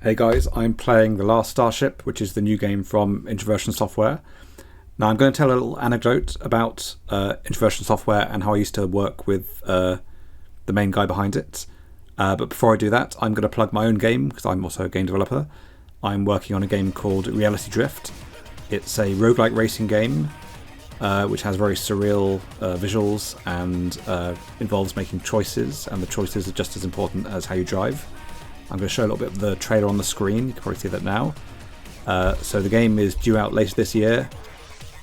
Hey guys, I'm playing The Last Starship, which is the new game from Introversion Software. Now I'm going to tell a little anecdote about Introversion Software and how I used to work with the main guy behind it. But before I do that, I'm going to plug my own game, because I'm also a game developer. I'm working on a game called Reality Drift. It's a roguelike racing game, which has very surreal visuals and involves making choices, and the choices are just as important as how you drive. I'm going to show a little bit of the trailer on the screen. You can probably see that now. So the game is due out later this year.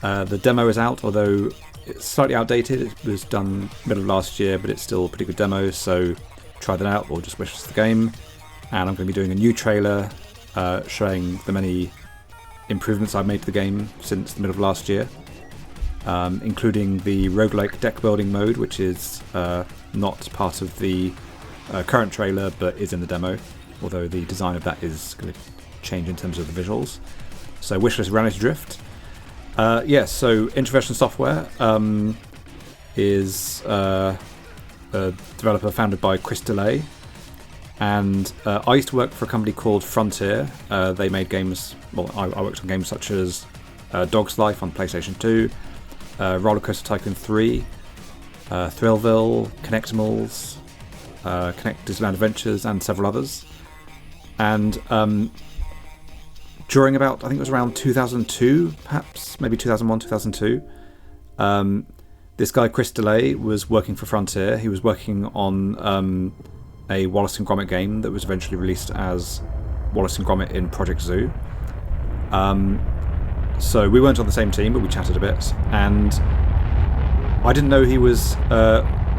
The demo is out, although it's slightly outdated. It was done middle of last year, but it's still a pretty good demo, so try that out or just wishlist the game. And I'm going to be doing a new trailer showing the many improvements I've made to the game since the middle of last year, including the roguelike deck building mode, which is not part of the current trailer but is in the demo, although the design of that is going to change in terms of the visuals. So Wishlist Reality Drift. So Introversion Software is a developer founded by Chris DeLay, and I used to work for a company called Frontier. They made games, I worked on games such as Dog's Life on PlayStation 2, Roller Coaster Tycoon 3, Thrillville, Connectimals, Connect Disneyland Adventures, and several others. And during about, I think it was around 2002, perhaps, maybe 2001, 2002, this guy Chris DeLay was working for Frontier. He was working on a Wallace and Gromit game that was eventually released as Wallace and Gromit in Project Zoo. So we weren't on the same team, but we chatted a bit, and I didn't know he was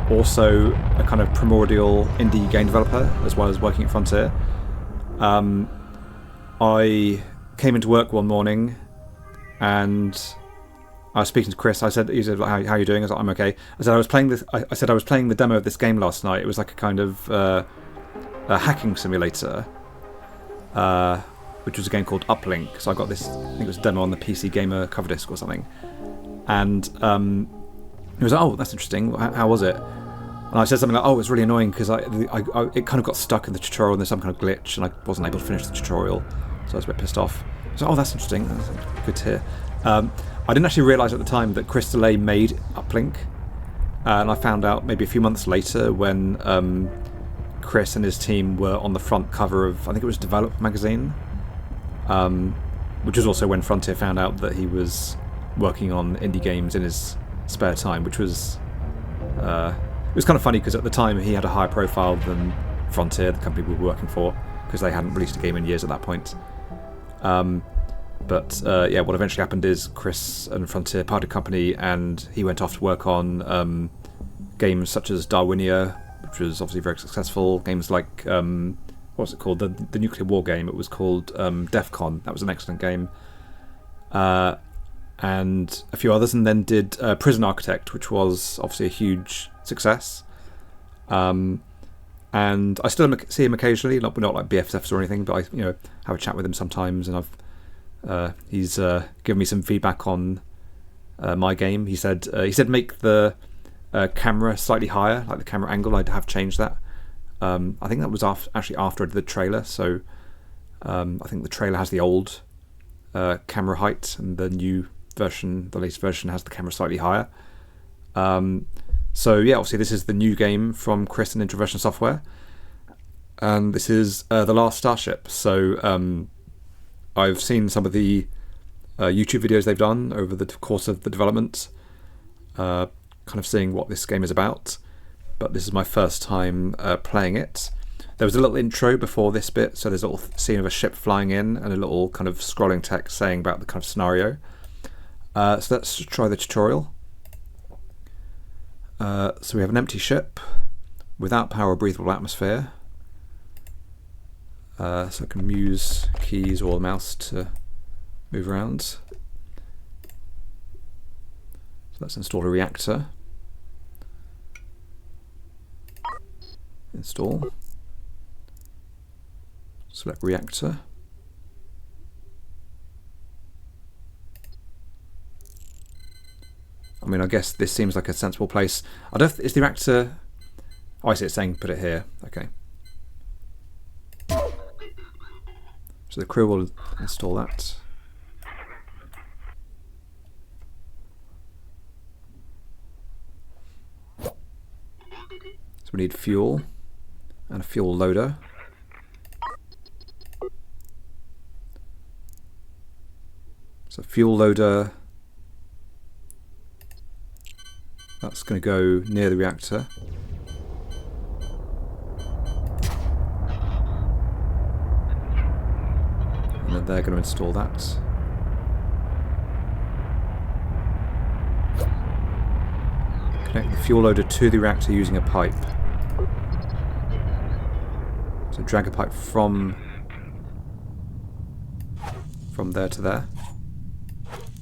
also a kind of primordial indie game developer as well as working at Frontier. I came into work one morning and I was speaking to Chris. He said, how are you doing? I was like, I'm okay. I said I was playing the demo of this game last night. It was like a kind of a hacking simulator, which was a game called Uplink. So I got this, I think it was a demo on the PC Gamer cover disc or something. And he was like, oh, that's interesting. How was it? And I said something like, oh, it's really annoying because it kind of got stuck in the tutorial and there's some kind of glitch and I wasn't able to finish the tutorial. So I was a bit pissed off. So, oh, that's interesting. That's good to hear. I didn't actually realise at the time that Chris DeLay made Uplink. And I found out maybe a few months later when Chris and his team were on the front cover of, I think it was Develop magazine, which was also when Frontier found out that he was working on indie games in his spare time, which was it was kind of funny because at the time he had a higher profile than Frontier, the company we were working for, because they hadn't released a game in years at that point. But what eventually happened is Chris and Frontier parted company and he went off to work on games such as Darwinia, which was obviously very successful. Games like, what's it called? The nuclear war game. It was called DEFCON. That was an excellent game. And a few others, and then did Prison Architect, which was obviously a huge success. And I still see him occasionally, not like BFFs or anything, but I have a chat with him sometimes, and he's given me some feedback on my game. He said make the camera slightly higher, like the camera angle. I have changed that. I think that was actually after I did the trailer. So I think the trailer has the old camera height, and the new version, the latest version, has the camera slightly higher. Obviously this is the new game from Chris and Introversion Software, and this is The Last Starship. So I've seen some of the YouTube videos they've done over the course of the development, kind of seeing what this game is about, but this is my first time playing it. There was a little intro before this bit, so there's a little scene of a ship flying in and a little kind of scrolling text saying about the kind of scenario. So let's try the tutorial. So we have an empty ship without power or breathable atmosphere. So I can use keys or the mouse to move around. So let's install a reactor. Install. Select reactor. I mean, I guess this seems like a sensible place. I don't. Is the reactor? Oh, I see it's saying put it here. Okay. So the crew will install that. So we need fuel and a fuel loader. So fuel loader, that's going to go near the reactor. And then they're going to install that. Connect the fuel loader to the reactor using a pipe. So drag a pipe from there to there.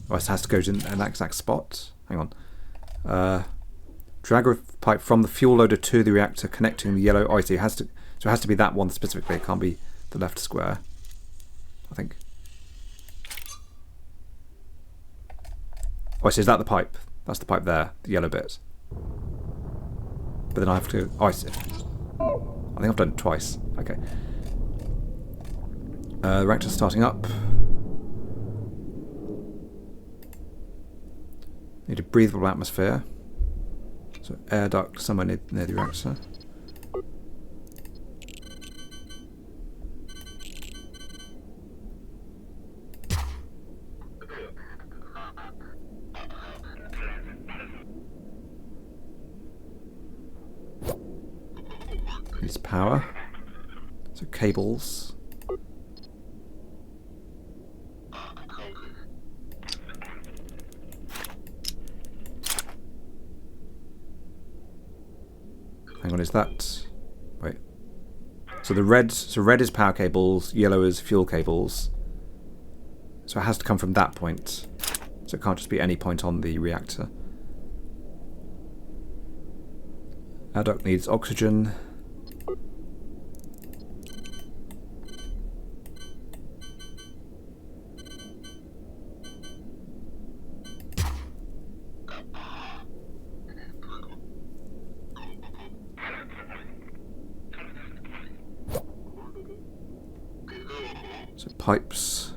Oh, it has to go to an exact spot. Hang on. Drag a pipe from the fuel loader to the reactor, connecting the yellow. Oh, I see. It has to be that one specifically. It can't be the left square, I think. Oh, I see. Is that the pipe? That's the pipe there, the yellow bit. But then I have to. Oh, I see. I think I've done it twice. Okay. The reactor's starting up. Need a breathable atmosphere. So air duct somewhere near the reactor. Needs power. So cables. Hang on, is that... Wait. So red is power cables, yellow is fuel cables. So it has to come from that point. So it can't just be any point on the reactor. Air duct needs oxygen. So pipes.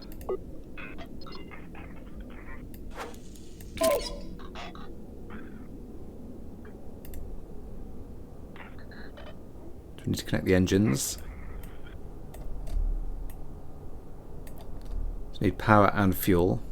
We need to connect the engines. So we need power and fuel.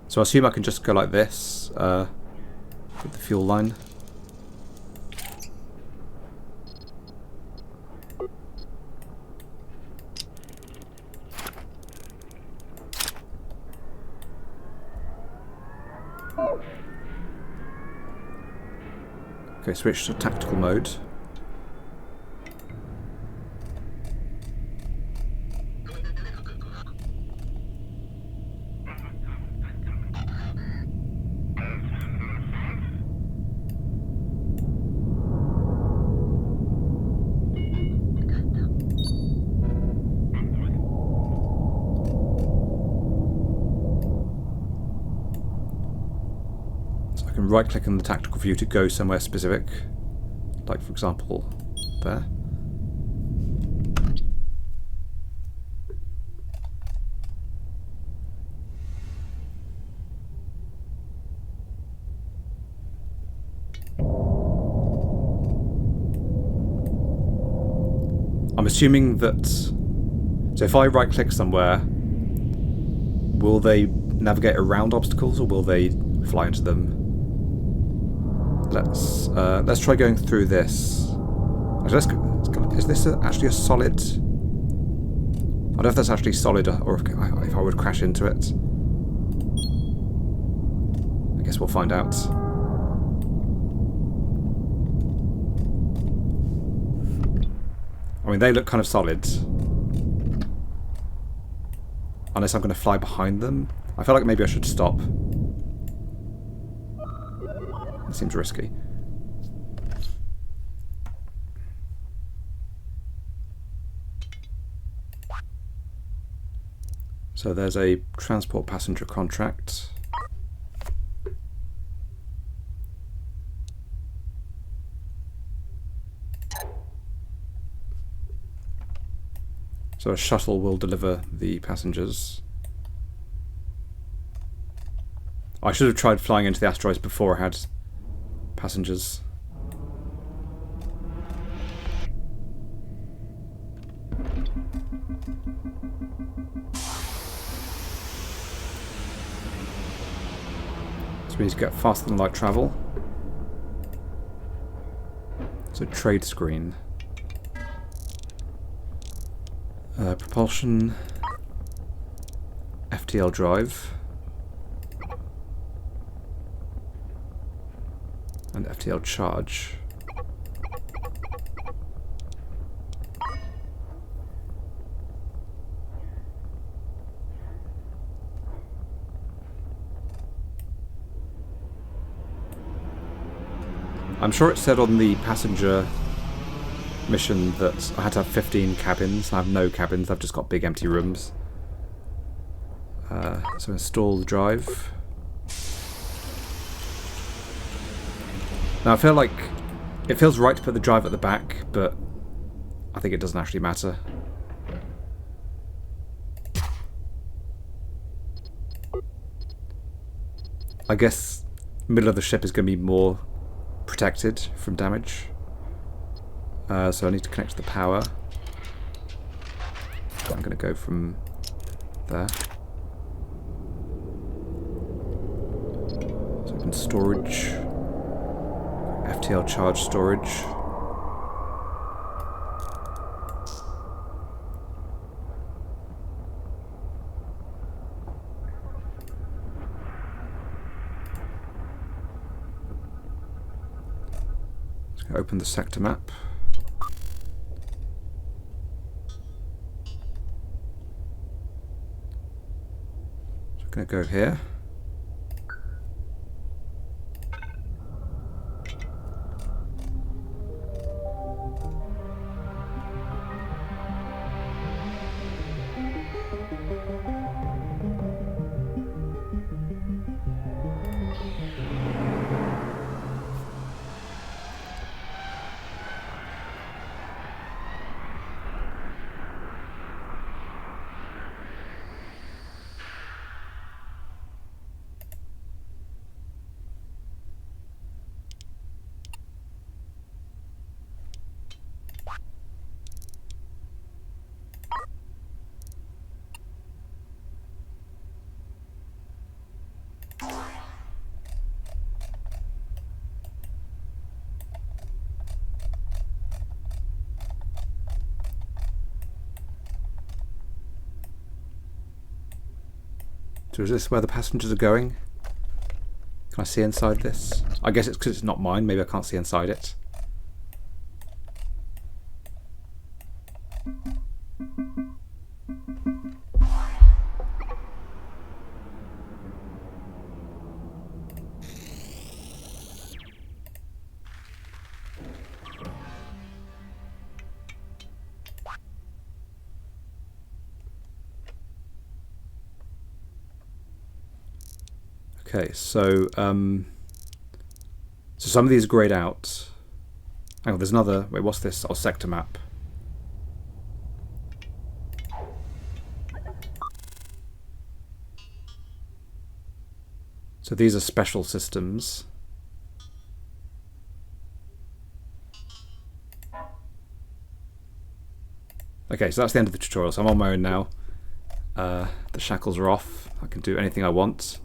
So I assume I can just go like this with the fuel line. Okay, switch to tactical mode. Right click on the tactical view to go somewhere specific, like for example there. I'm assuming that, so if I right click somewhere, will they navigate around obstacles or will they fly into them? Let's try going through this. Actually, is this actually a solid? I don't know if that's actually solid or if I would crash into it. I guess we'll find out. I mean, they look kind of solid. Unless I'm going to fly behind them. I feel like maybe I should stop. It seems risky. So there's a transport passenger contract. So a shuttle will deliver the passengers. I should have tried flying into the asteroids before I had passengers. So we need to get faster than light travel. So trade screen. Propulsion. FTL drive. And FTL charge. I'm sure it said on the passenger mission that I had to have 15 cabins. I have no cabins, I've just got big empty rooms. So install the drive. Now I feel like it feels right to put the drive at the back, but I think it doesn't actually matter. I guess middle of the ship is going to be more protected from damage. So I need to connect to the power. I'm going to go from there. So open storage. FTL charge storage. Open the sector map. So I'm going to go here. So is this where the passengers are going? Can I see inside this? I guess it's because it's not mine, maybe I can't see inside it. Okay, so some of these are grayed out. Hang on, there's another. Wait, what's this? Oh, sector map. So these are special systems. Okay, so that's the end of the tutorial. So I'm on my own now. The shackles are off. I can do anything I want.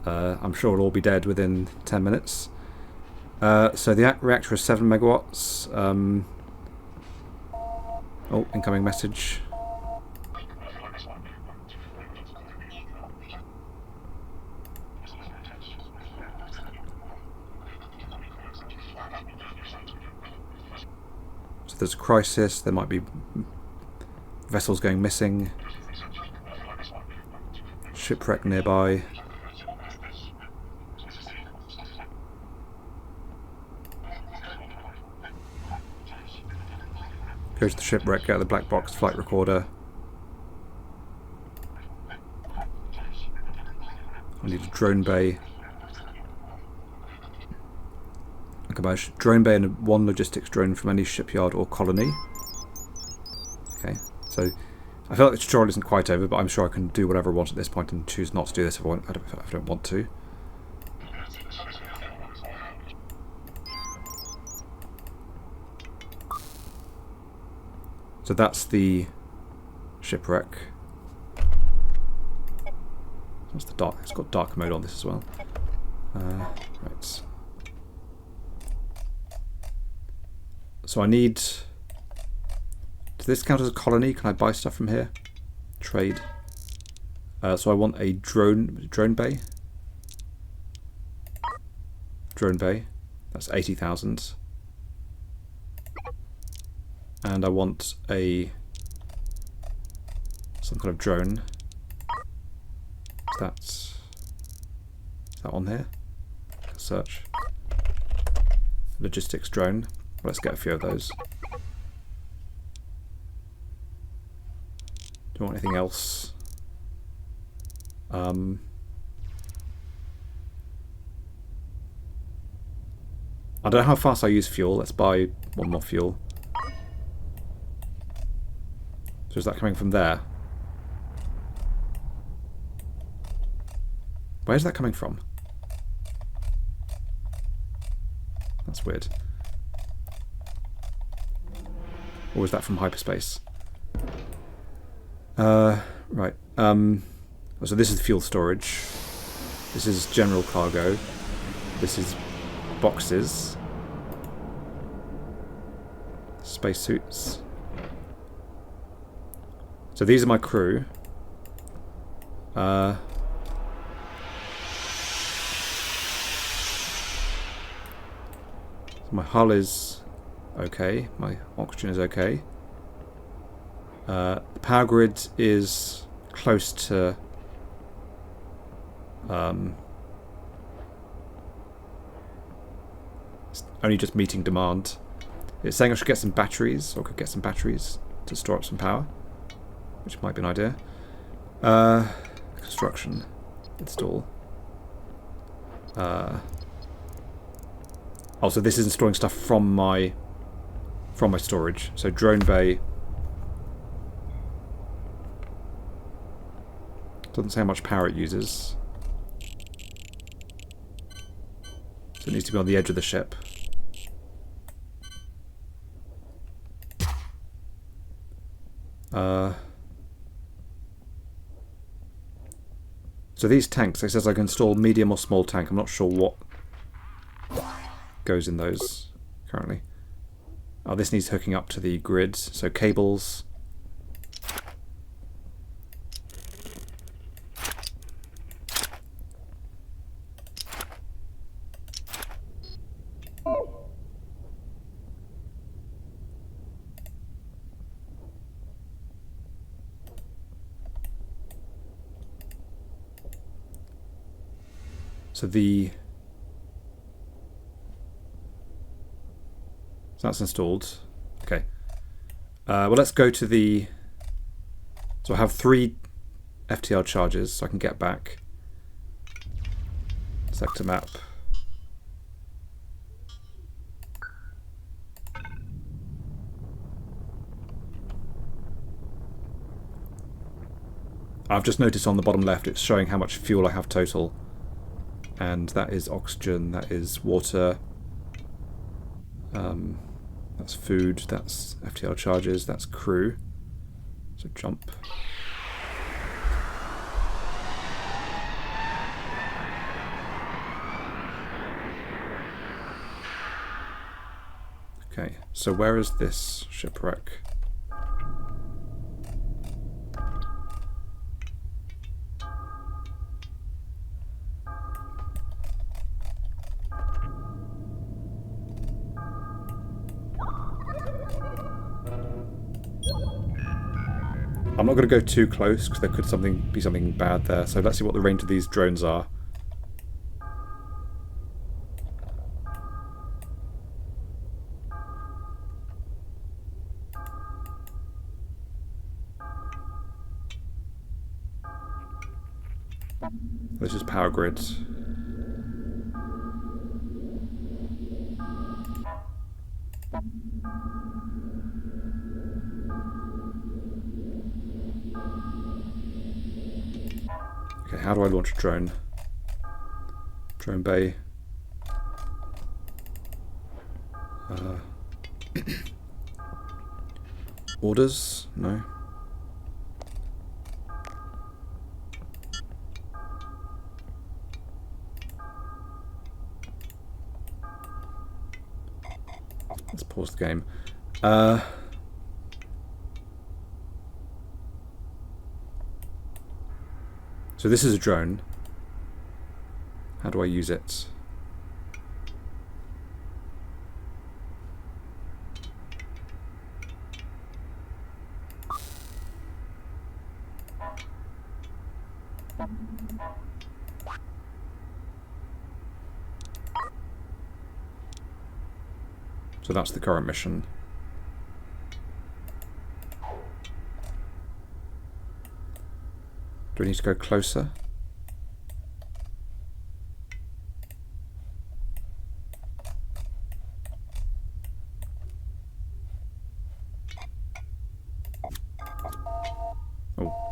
I'm sure it'll all be dead within 10 minutes. So the reactor is 7 megawatts. Oh, incoming message. So So there's a crisis, there might be vessels going missing, shipwreck nearby. Go to the shipwreck, get the black box flight recorder. I need a drone bay. I can buy a drone bay and one logistics drone from any shipyard or colony. Okay, so I feel like the tutorial isn't quite over, but I'm sure I can do whatever I want at this point and choose not to do this if I don't want to. So that's the shipwreck. That's the dark. It's got dark mode on this as well. Right. So I need. Does this count as a colony? Can I buy stuff from here? Trade. So I want a drone bay. Drone bay. That's 80,000. And I want some kind of drone. Is that on here? Search. Logistics drone. Let's get a few of those. Do you want anything else? I don't know how fast I use fuel. Let's buy one more fuel. So is that coming from there? Where's that coming from? That's weird. Or is that from hyperspace? Right. So this is fuel storage. This is general cargo. This is boxes. Spacesuits. So these are my crew. My hull is okay. My oxygen is okay. The power grid is close to it's only just meeting demand. It's saying I should get some batteries, or could get some batteries to store up some power, which might be an idea. Construction, install. Also, this is installing stuff from my storage. So drone bay. Doesn't say how much power it uses. So it needs to be on the edge of the ship. So these tanks, it says I can install medium or small tank. I'm not sure what goes in those currently. Oh, this needs hooking up to the grid. So cables. So that's installed. Okay. Well, let's go to the. So I have 3 FTL charges, so I can get back. Sector map. I've just noticed on the bottom left it's showing how much fuel I have total. And that is oxygen, that is water, that's food, that's FTL charges, that's crew. So jump. Okay, so where is this shipwreck? I'm not going to go too close because there could be something bad there. So let's see what the range of these drones are. This is power grids. Okay, how do I launch a drone? Drone bay. Orders? No. Let's pause the game. So this is a drone. How do I use it? So that's the current mission. Do we need to go closer? Oh.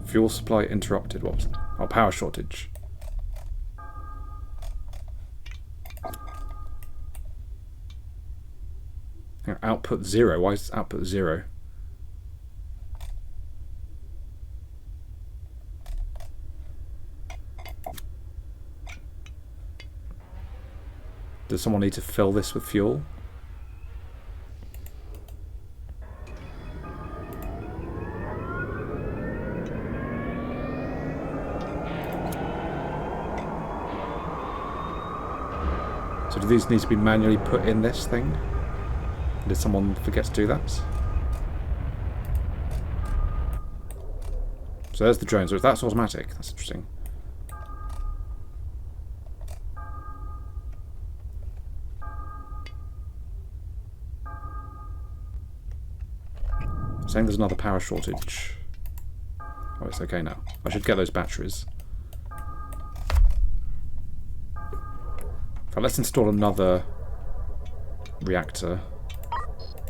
Fuel supply interrupted. What was that? Oh, power shortage. Output 0. Why is output 0? Does someone need to fill this with fuel? So do these need to be manually put in this thing? Did someone forget to do that? So there's the drone. So if that's automatic, that's interesting. Saying there's another power shortage. Oh, it's okay now. I should get those batteries. Right, let's install another reactor.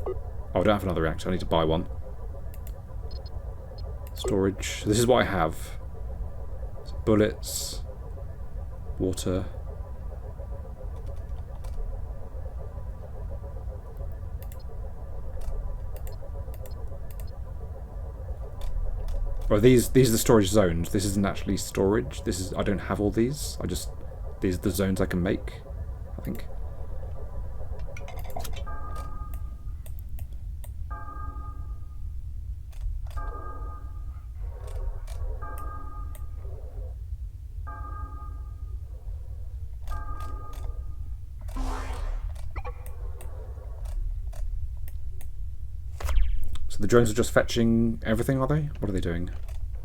Oh, I don't have another reactor. I need to buy one. Storage. This is what I have. So bullets. Water. Well, these are the storage zones. This isn't actually storage. This is, I don't have all these. These are the zones I can make, I think. So the drones are just fetching everything, are they? What are they doing?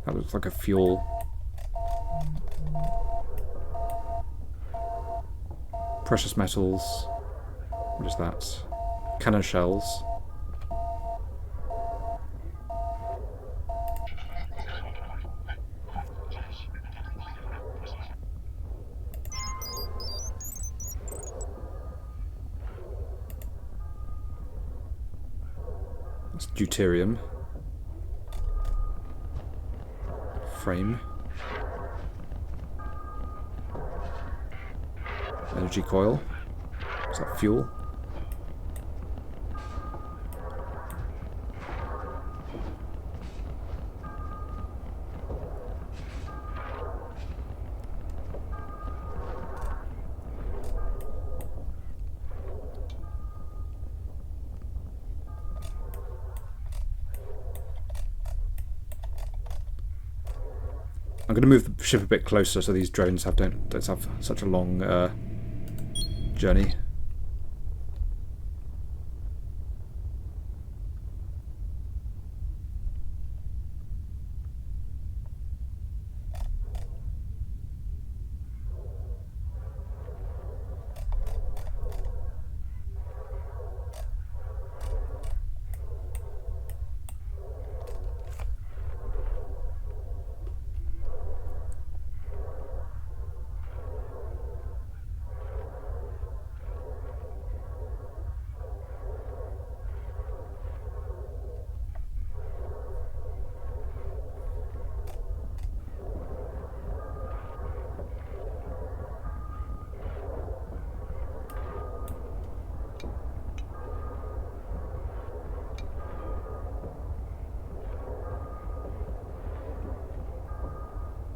That looks like a fuel. Precious metals. What is that? Cannon shells. That's deuterium. Frame. Energy coil. Is that fuel? I'm going to move the ship a bit closer so these drones don't have such a long journey.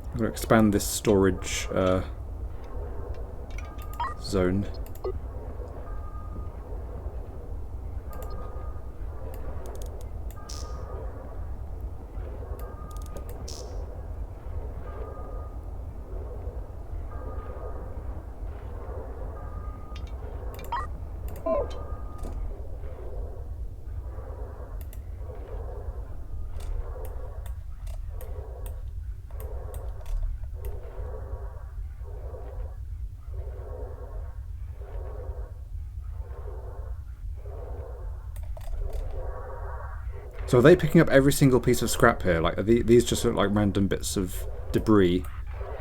I'm going to expand this storage zone. So are they picking up every single piece of scrap here? Like, are these just look like random bits of debris,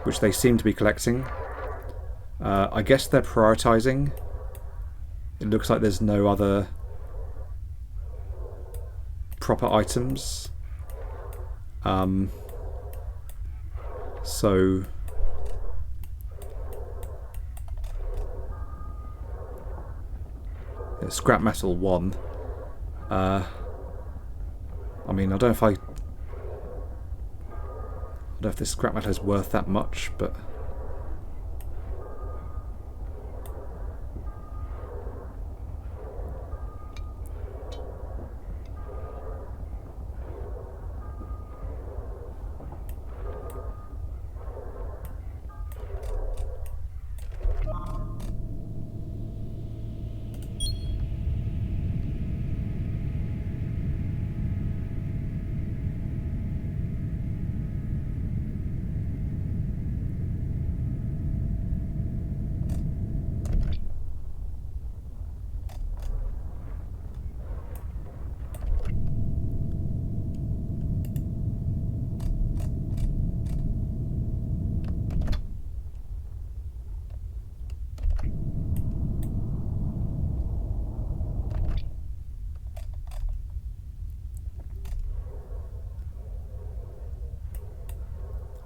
which they seem to be collecting? I guess they're prioritising. It looks like there's no other proper items. So yeah, scrap metal 1. I mean, I don't know if this scrap metal is worth that much, but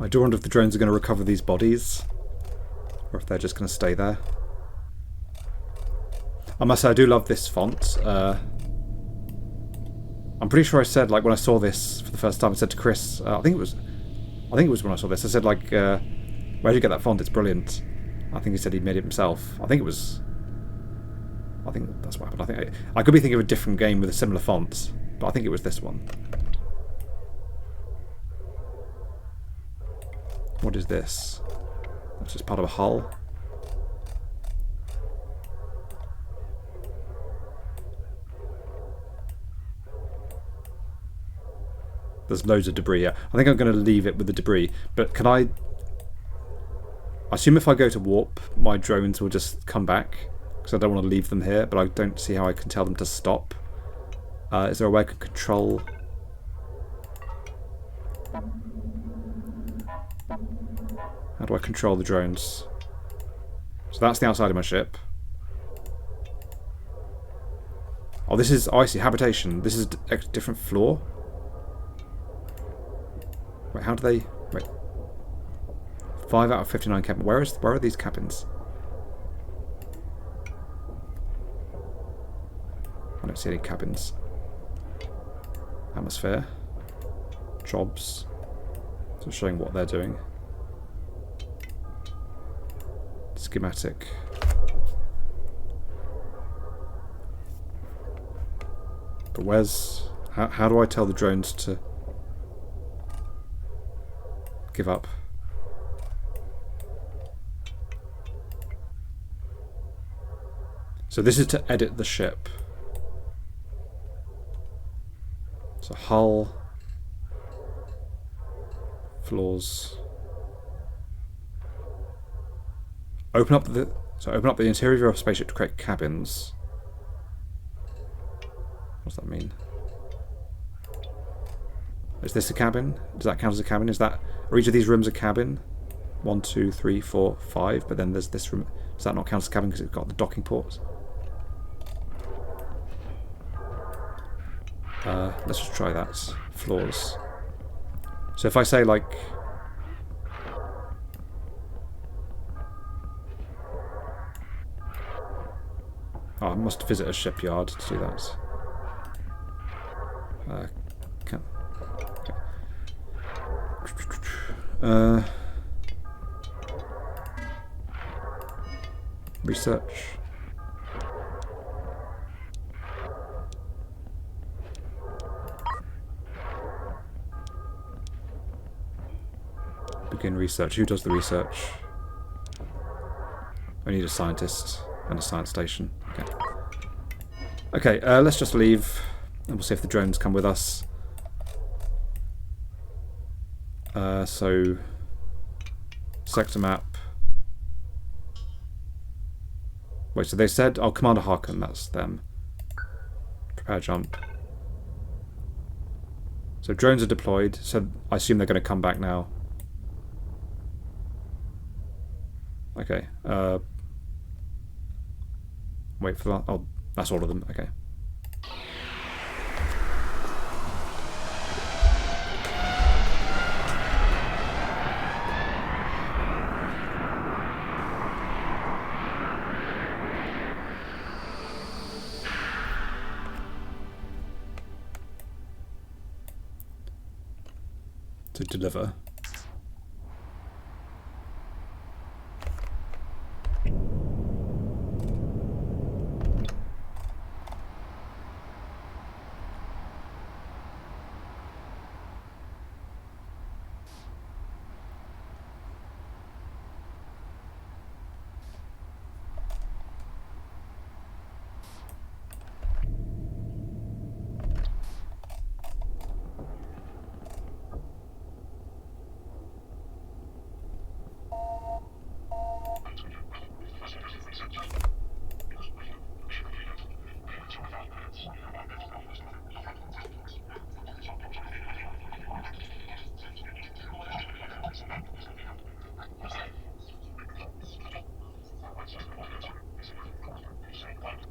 I do wonder if the drones are going to recover these bodies, or if they're just going to stay there. I must say, I do love this font. I'm pretty sure I said, like, when I saw this for the first time, I said to Chris, I think it was when I saw this, I said, like, where'd you get that font? It's brilliant. I think he said he made it himself. I think that's what happened. I could be thinking of a different game with a similar font, but I think it was this one. What is this? That's just part of a hull. There's loads of debris here. I think I'm going to leave it with the debris. But can I assume if I go to warp, my drones will just come back? Because I don't want to leave them here, but I don't see how I can tell them to stop. Is there a way I can control... How do I control the drones? So that's the outside of my ship. Oh, this is... Oh, I see. Habitation. This is a different floor. Wait, how do they... Wait. 5 out of 59 cabins. Where are these cabins? I don't see any cabins. Atmosphere. Jobs. So showing what they're doing. Schematic. But where's... How do I tell the drones to give up? So this is to edit the ship. So hull, floors. Open up the interior of your spaceship to create cabins. What does that mean? Is this a cabin? Does that count as a cabin? Are each of these rooms a cabin? 1, 2, 3, 4, 5. But then there's this room. Does that not count as a cabin because it's got the docking ports? Let's just try that. Floors. So if I say like... Oh, I must visit a shipyard to do that. Research. Begin research. Who does the research? I need a scientist and a science station. Okay. Okay, let's just leave and we'll see if the drones come with us. So sector map. Wait, so they said, oh, Commander Harkin, that's them. Prepare jump. So drones are deployed, so I assume they're going to come back now. Okay. Wait for that. Oh, that's all of them. Okay. To deliver.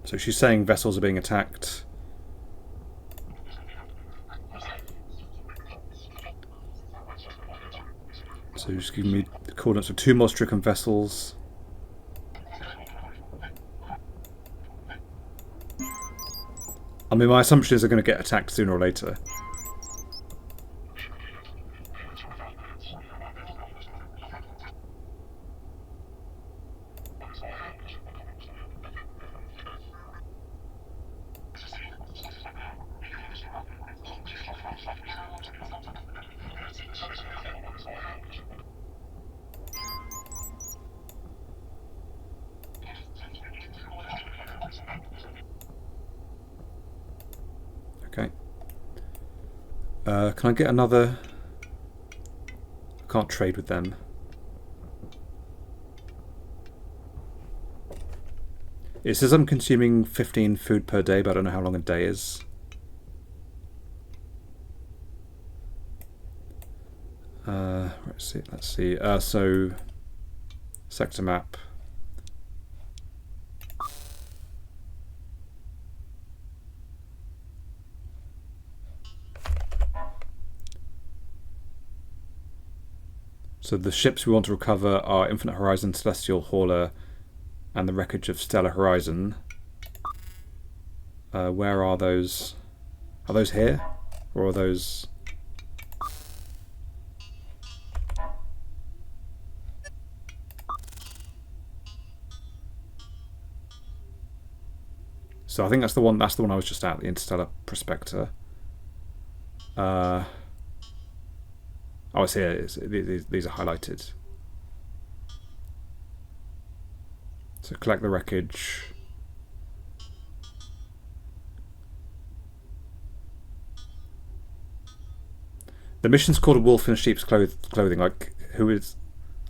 So she's saying vessels are being attacked. So she's giving me the coordinates of 2 more stricken vessels. I mean, my assumption is they're going to get attacked sooner or later. Okay. Can I get another... I can't trade with them. It says I'm consuming 15 food per day, but I don't know how long a day is. Let's see. So, sector map. So the ships we want to recover are Infinite Horizon, Celestial Hauler, and the wreckage of Stellar Horizon. Where are those? Are those here? Or are those... So I think that's the one I was just at, the Interstellar Prospector. Oh, it's here. These are highlighted. So collect the wreckage. The mission's called A Wolf in Sheep's Clothing. Like, who is...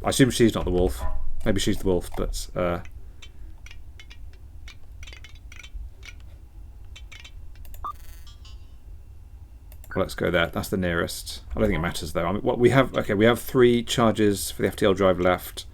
I assume she's not the wolf. Maybe she's the wolf, but... Well, let's go there. That's the nearest. I don't think it matters, though. I mean, what we have... Okay, we have 3 charges for the FTL drive left.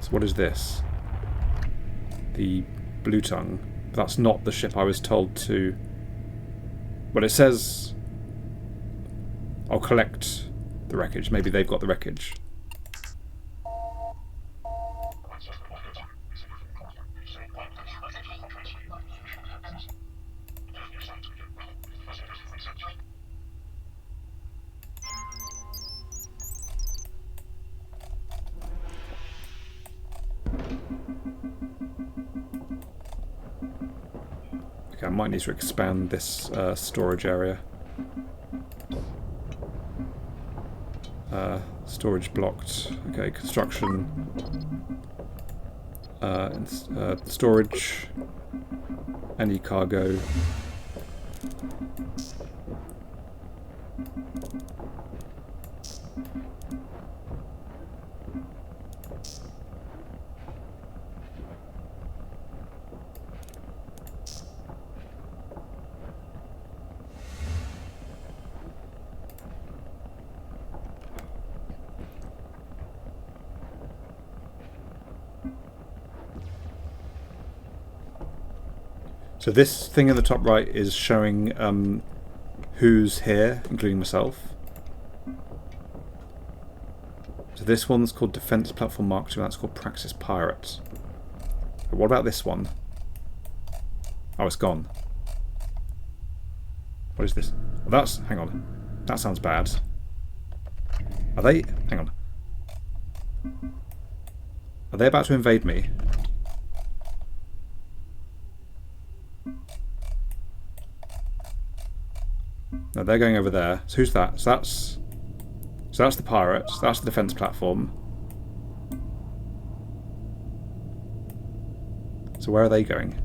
What is this? The Blue Tongue. That's not the ship I was told to... Well, it says... I'll collect the wreckage. Maybe they've got the wreckage. I might need to expand this storage area. Storage blocked. Okay, construction. Storage. Any cargo. So this thing in the top right is showing who's here, including myself. So this one's called Defense Platform Mark II, that's called Praxis Pirate. But what about this one? Oh, it's gone. What is this? Well, that's... hang on. That sounds bad. Are they... hang on. Are they about to invade me? No, they're going over there. So who's that? So that's the pirates. That's the defense platform. So where are they going?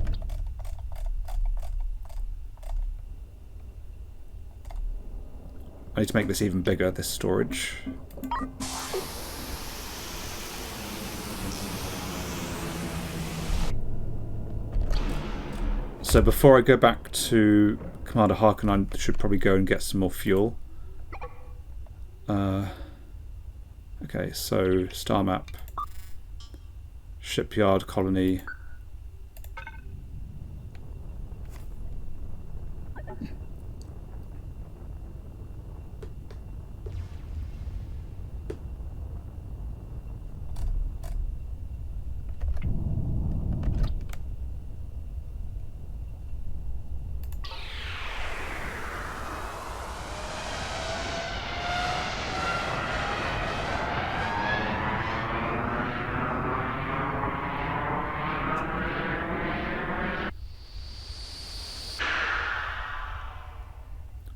I need to make this even bigger, this storage. So before I go back to Commander Harkin, I should probably go and get some more fuel. Okay, so star map, shipyard, colony.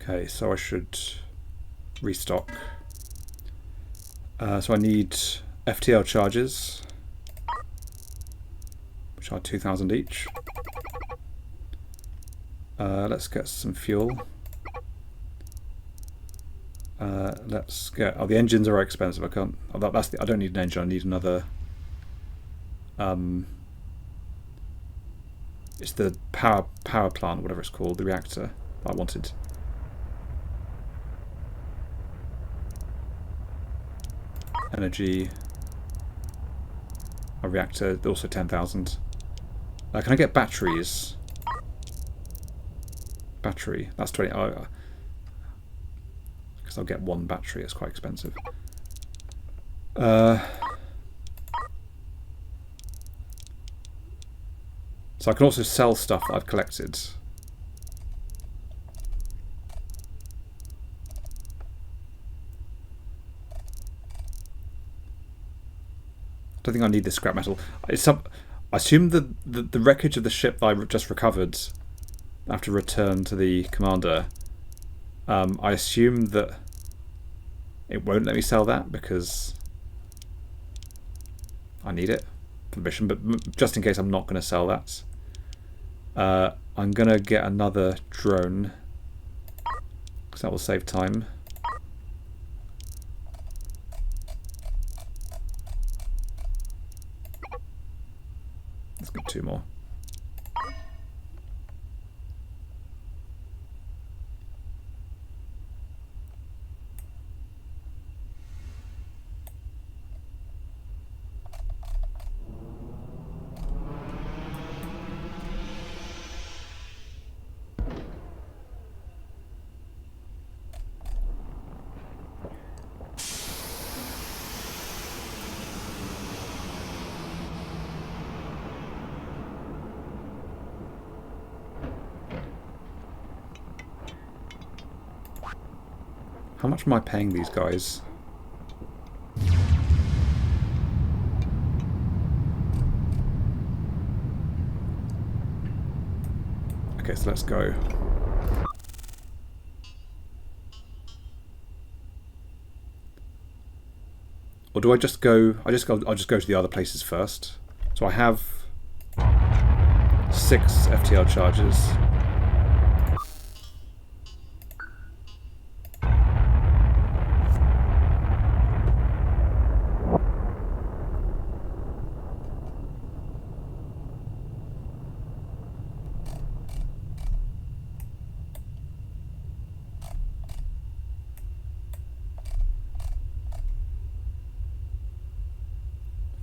Okay, so I should restock. So I need FTL charges, which are 2,000 each. Let's get some fuel. Let's get... oh, the engines are very expensive. I can't... oh, I don't need an engine. I need another... it's the power plant, whatever it's called, the reactor that I wanted. Energy, a reactor, also 10,000. Can I get batteries? Battery, that's 20. because I'll get one battery. It's quite expensive. So I can also sell stuff that I've collected. I don't think I need this scrap metal. I assume the wreckage of the ship that I just recovered after return to the commander, I assume that it won't let me sell that because I need it for the mission, but just in case I'm not going to sell that, I'm going to get another drone because that will save time. Let's get 2 more. How much am I paying these guys? Okay, so let's go. Or do I just go? I'll just go to the other places first. So I have 6 FTL charges.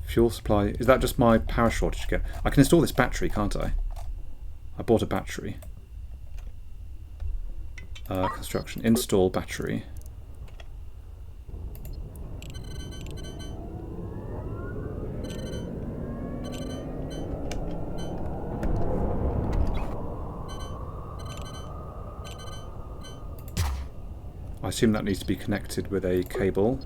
Fuel supply. Is that just my power shortage again? I can install this battery, can't I? I bought a battery. Construction. Install battery. I assume that needs to be connected with a cable.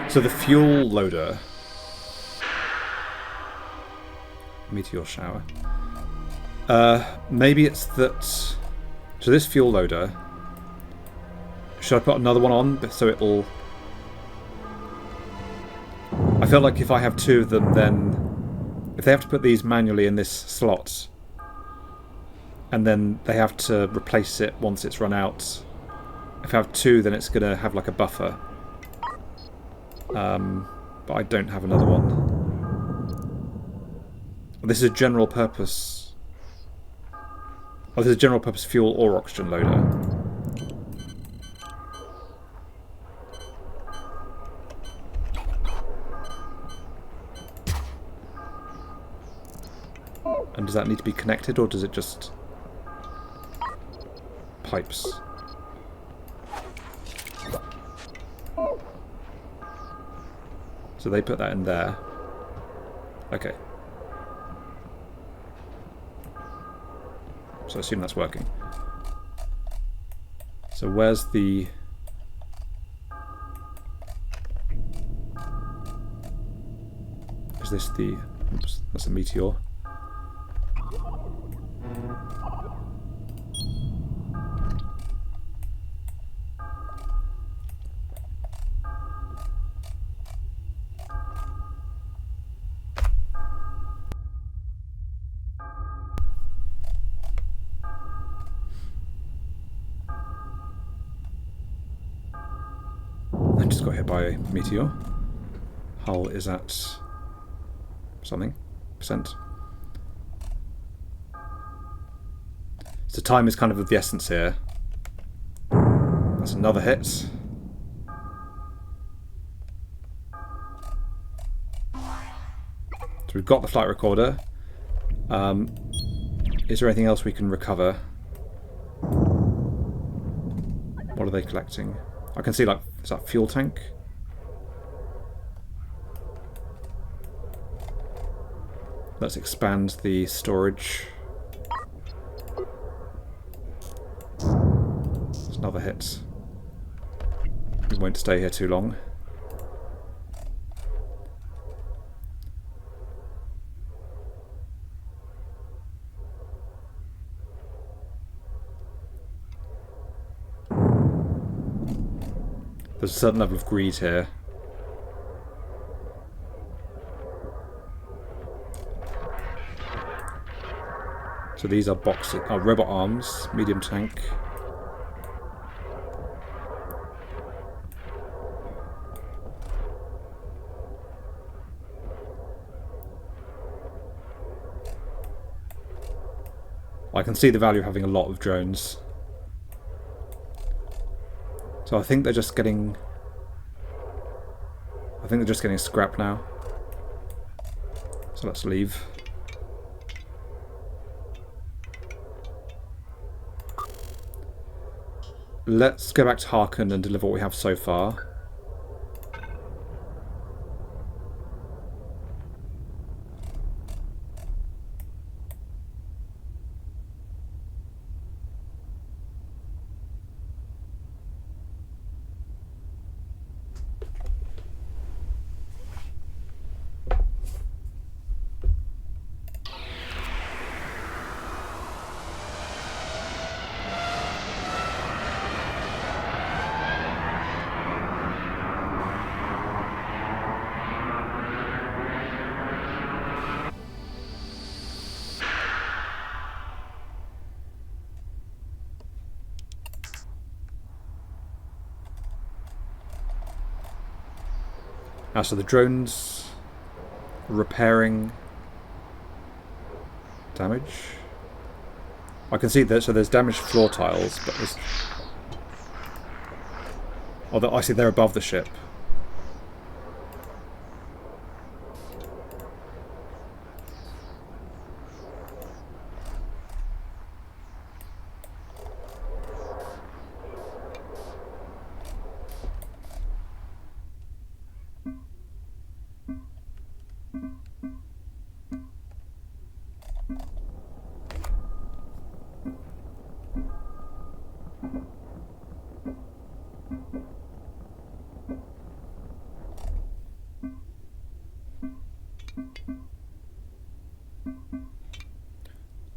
So the fuel loader, meteor shower, maybe it's that, so this fuel loader, should I put another one on so it'll, I feel like if I have 2 of them, then if they have to put these manually in this slot and then they have to replace it once it's run out, if I have 2 then it's going to have like a buffer. But I don't have another one. This is a general purpose. Oh, this is a general purpose fuel or oxygen loader. And does that need to be connected, or does it just pipes? So they put that in there. Okay. So I assume that's working. So where's the... Is this the... Oops, that's a meteor. I just got hit by a meteor. Hull is at something percent. So time is kind of the essence here. That's another hit. So we've got the flight recorder. Is there anything else we can recover? What are they collecting? I can see, like, is that fuel tank? Let's expand the storage. There's another hit. We won't stay here too long. There's a certain level of greed here. So these are boxes, robot arms, medium tank. I can see the value of having a lot of drones. So I think they're just getting... scrap now. So let's leave. Let's go back to Harken and deliver what we have so far. So the drones repairing damage. I can see that, so there's damaged floor tiles, but there's... Oh, I see they're above the ship.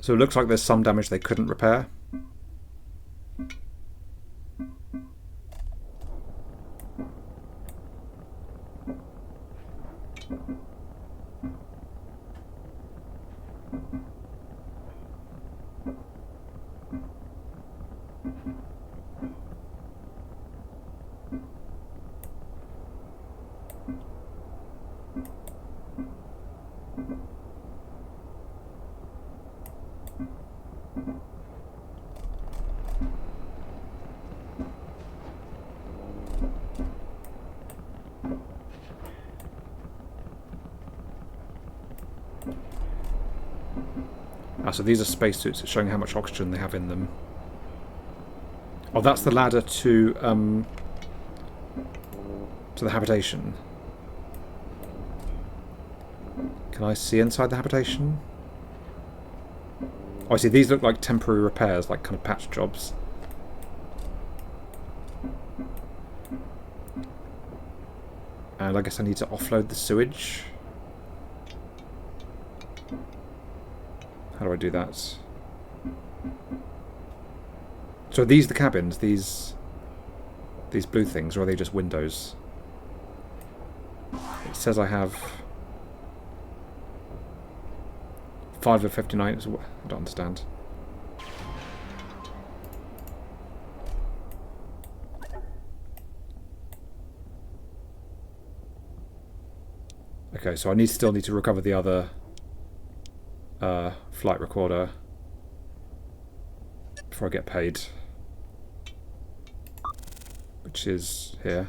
So it looks like there's some damage they couldn't repair. So these are spacesuits. It's showing how much oxygen they have in them. Oh, that's the ladder to the habitation. Can I see inside the habitation? Oh, I see. These look like temporary repairs, like kind of patch jobs. And I guess I need to offload the sewage. How do I do that? So are these the cabins? These blue things, or are they just windows? It says I have 5 of 59. I don't understand. Okay, so I still need to recover the other flight recorder before I get paid, which is here.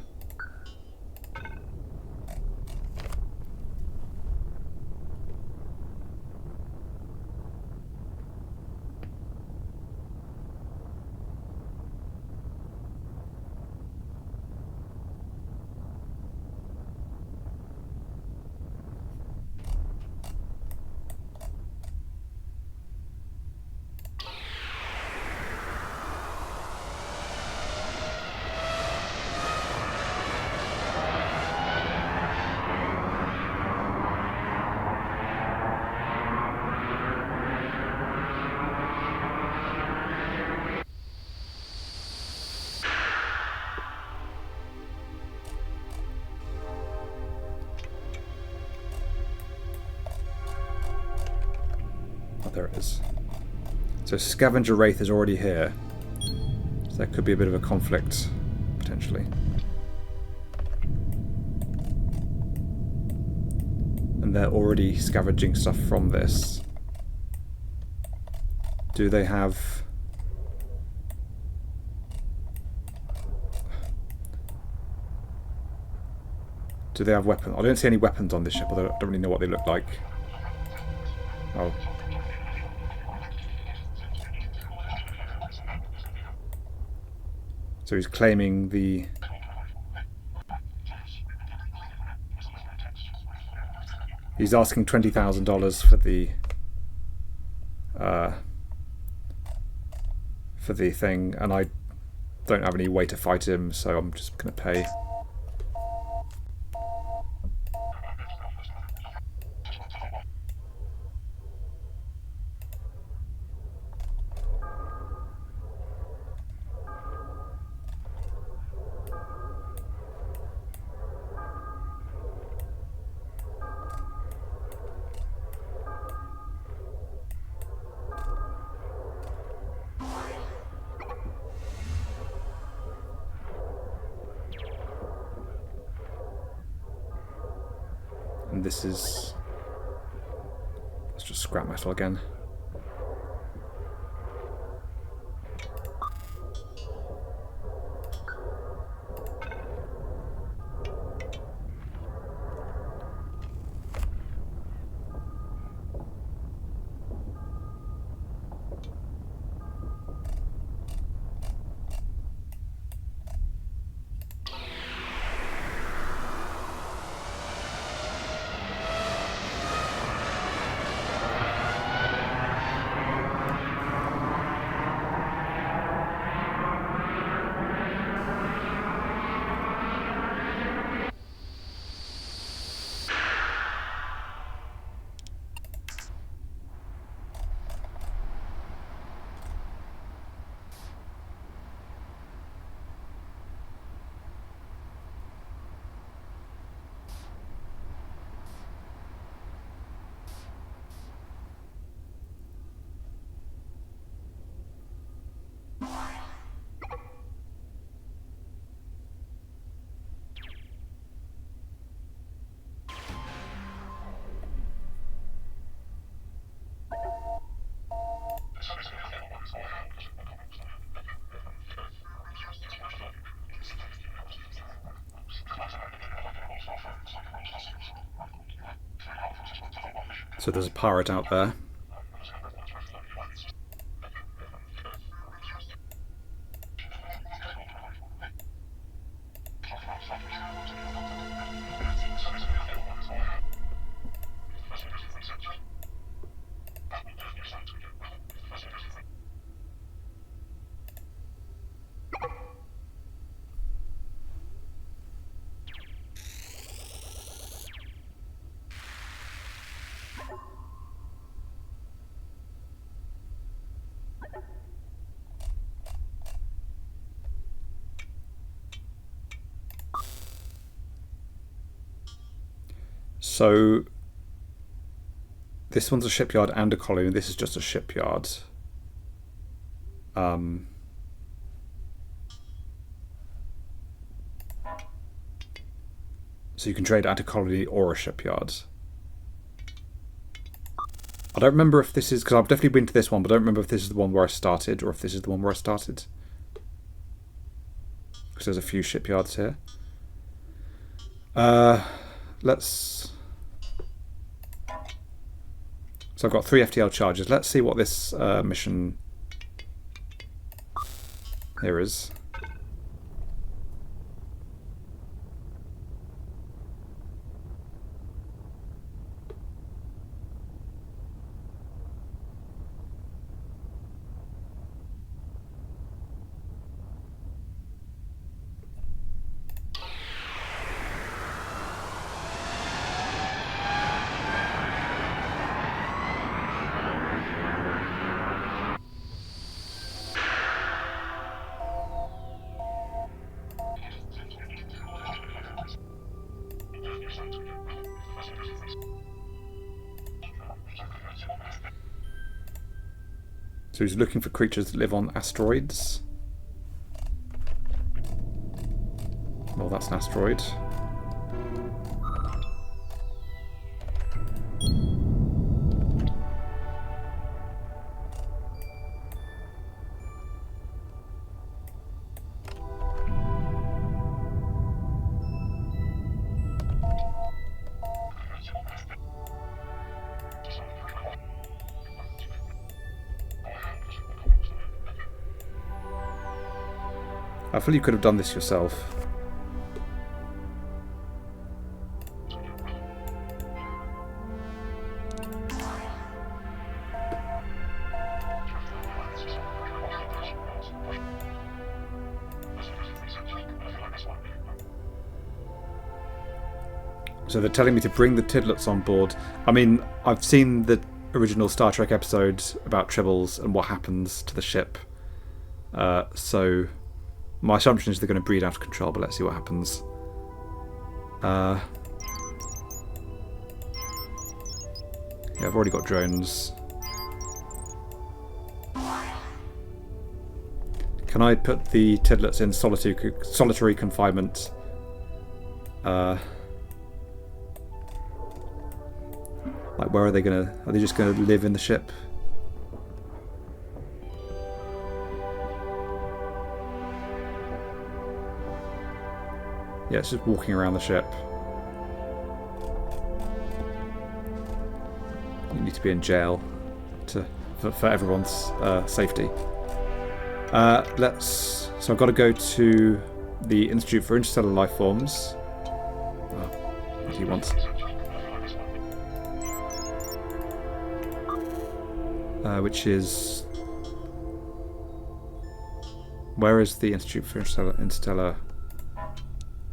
There it is. So Scavenger Wraith is already here. So there could be a bit of a conflict, potentially. And they're already scavenging stuff from this. Do they have... Do they have weapons? I don't see any weapons on this ship, although I don't really know what they look like. Oh. So he's claiming the... He's asking $20,000 for the thing, and I don't have any way to fight him, so I'm just going to pay. And this is... Let's just scrap metal again. So there's a pirate out there. So this one's a shipyard and a colony. This is just a shipyard. So you can trade at a colony or a shipyard. I don't remember if this is... because I've definitely been to this one, but I don't remember if this is the one where I started or if this is the one where I started. Because there's a few shipyards here. Let's... So I've got 3 FTL charges. Let's see what this mission here is. So he's looking for creatures that live on asteroids. Well, that's an asteroid. I feel you could have done this yourself. So they're telling me to bring the Tidlets on board. I mean, I've seen the original Star Trek episode about tribbles and what happens to the ship. So my assumption is they're going to breed out of control, but let's see what happens. Yeah, I've already got drones. Can I put the Tidlets in solitary confinement? Like, where are they gonna... Are they just gonna live in the ship? Yeah, it's just walking around the ship. You need to be in jail for everyone's safety. So I've got to go to the Institute for Interstellar Life Forms. Oh, what do you want? Which is... Where is the Institute for Interstellar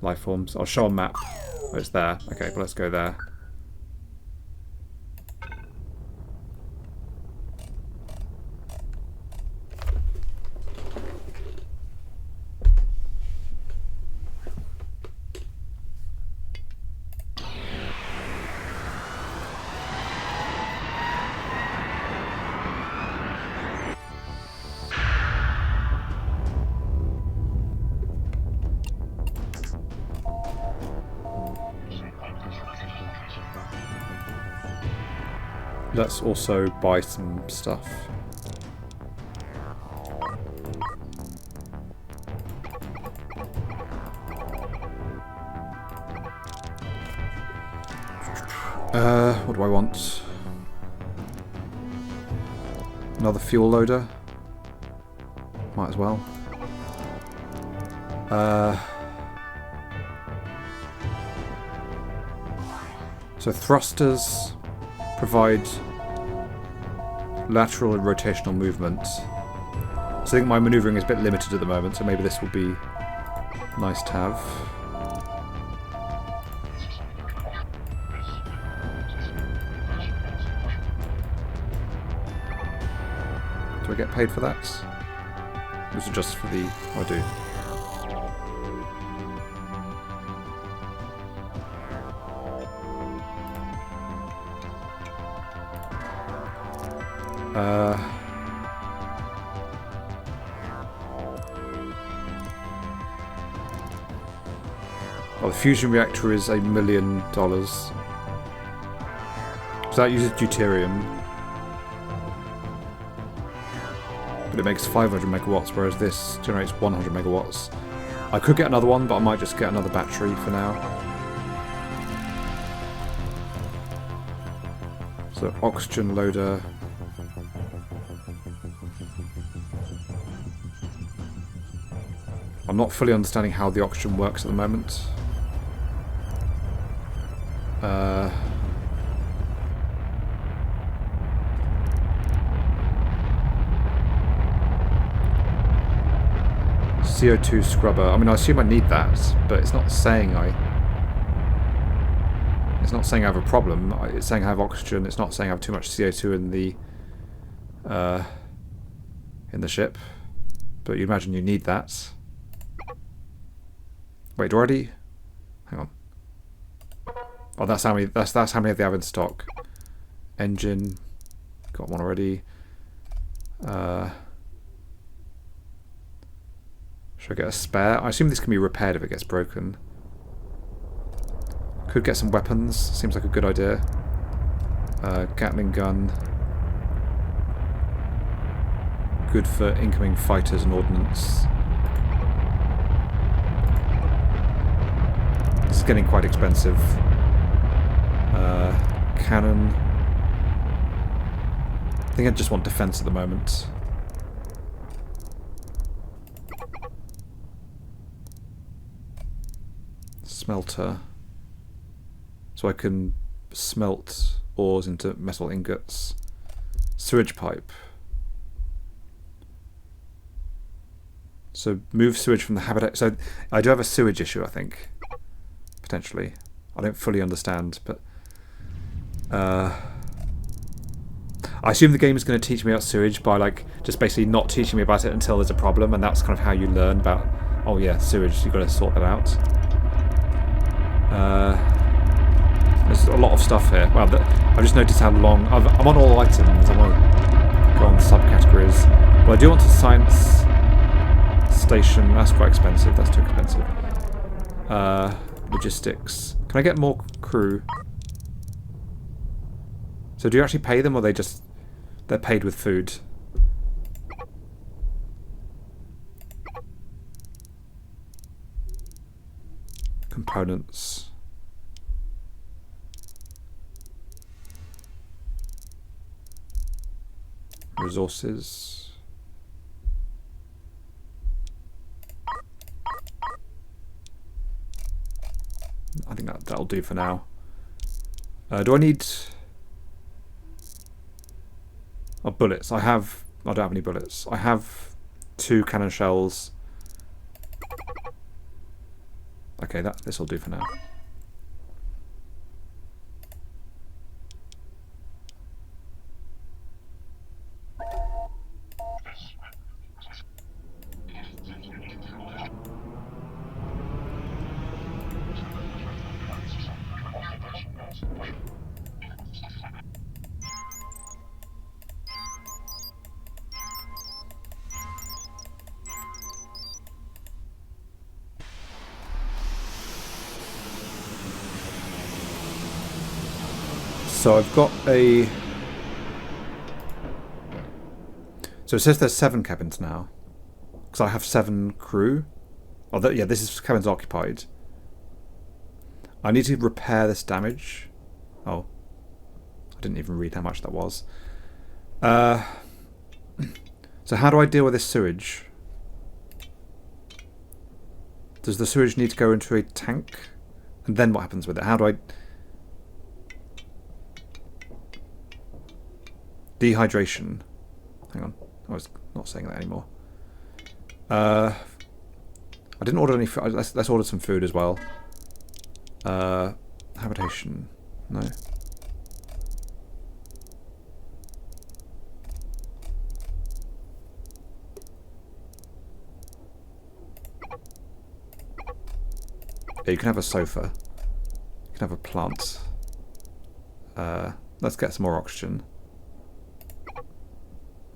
Life Forms? I'll show a map. Oh, it's there. Okay, well, let's go there. Let's also buy some stuff. What do I want? Another fuel loader? Might as well. So thrusters provide lateral and rotational movement. So I think my manoeuvring is a bit limited at the moment, so maybe this will be nice to have. Do I get paid for that? This is just for the... Oh, I do. Oh, the fusion reactor is $1 million. So that uses deuterium. But it makes 500 megawatts, whereas this generates 100 megawatts. I could get another one, but I might just get another battery for now. So, oxygen loader. I'm not fully understanding how the oxygen works at the moment. CO2 scrubber. I mean, I assume I need that, but it's not saying It's not saying I have a problem. It's saying I have oxygen. It's not saying I have too much CO2 in the ship. But you imagine you need that. Wait, already? Hang on. Oh, that's how many. That's how many they have in stock. Engine, got one already. Should I get a spare? I assume this can be repaired if it gets broken. Could get some weapons. Seems like a good idea. Gatling gun. Good for incoming fighters and ordnance. This is getting quite expensive. Cannon. I think I just want defense at the moment. Smelter. So I can smelt ores into metal ingots. Sewage pipe. So move sewage from the habitat. So I do have a sewage issue, I think. Potentially. I don't fully understand, but I assume the game is going to teach me about sewage by like just basically not teaching me about it until there's a problem, and that's kind of how you learn about, oh yeah, sewage, you've got to sort that out. There's a lot of stuff here. Well, I've just noticed how long I'm on all items. I want to go on subcategories. Well, I do want a science station. That's quite expensive. That's too expensive. Logistics. Can I get more crew? So do you actually pay them, or they're paid with food? Components. Resources. I think that'll do for now. Do I need... Oh, bullets. I don't have any bullets. I have 2 cannon shells. Okay, this will do for now. So I've got a... So it says there's 7 cabins now. Because I have 7 crew. Oh, yeah, this is cabins occupied. I need to repair this damage. Oh. I didn't even read how much that was. So how do I deal with this sewage? Does the sewage need to go into a tank? And then what happens with it? How do I... Dehydration. Hang on. I was not saying that anymore. I didn't order any food. Let's order some food as well. Habitation. No. Yeah, you can have a sofa. You can have a plant. Let's get some more oxygen.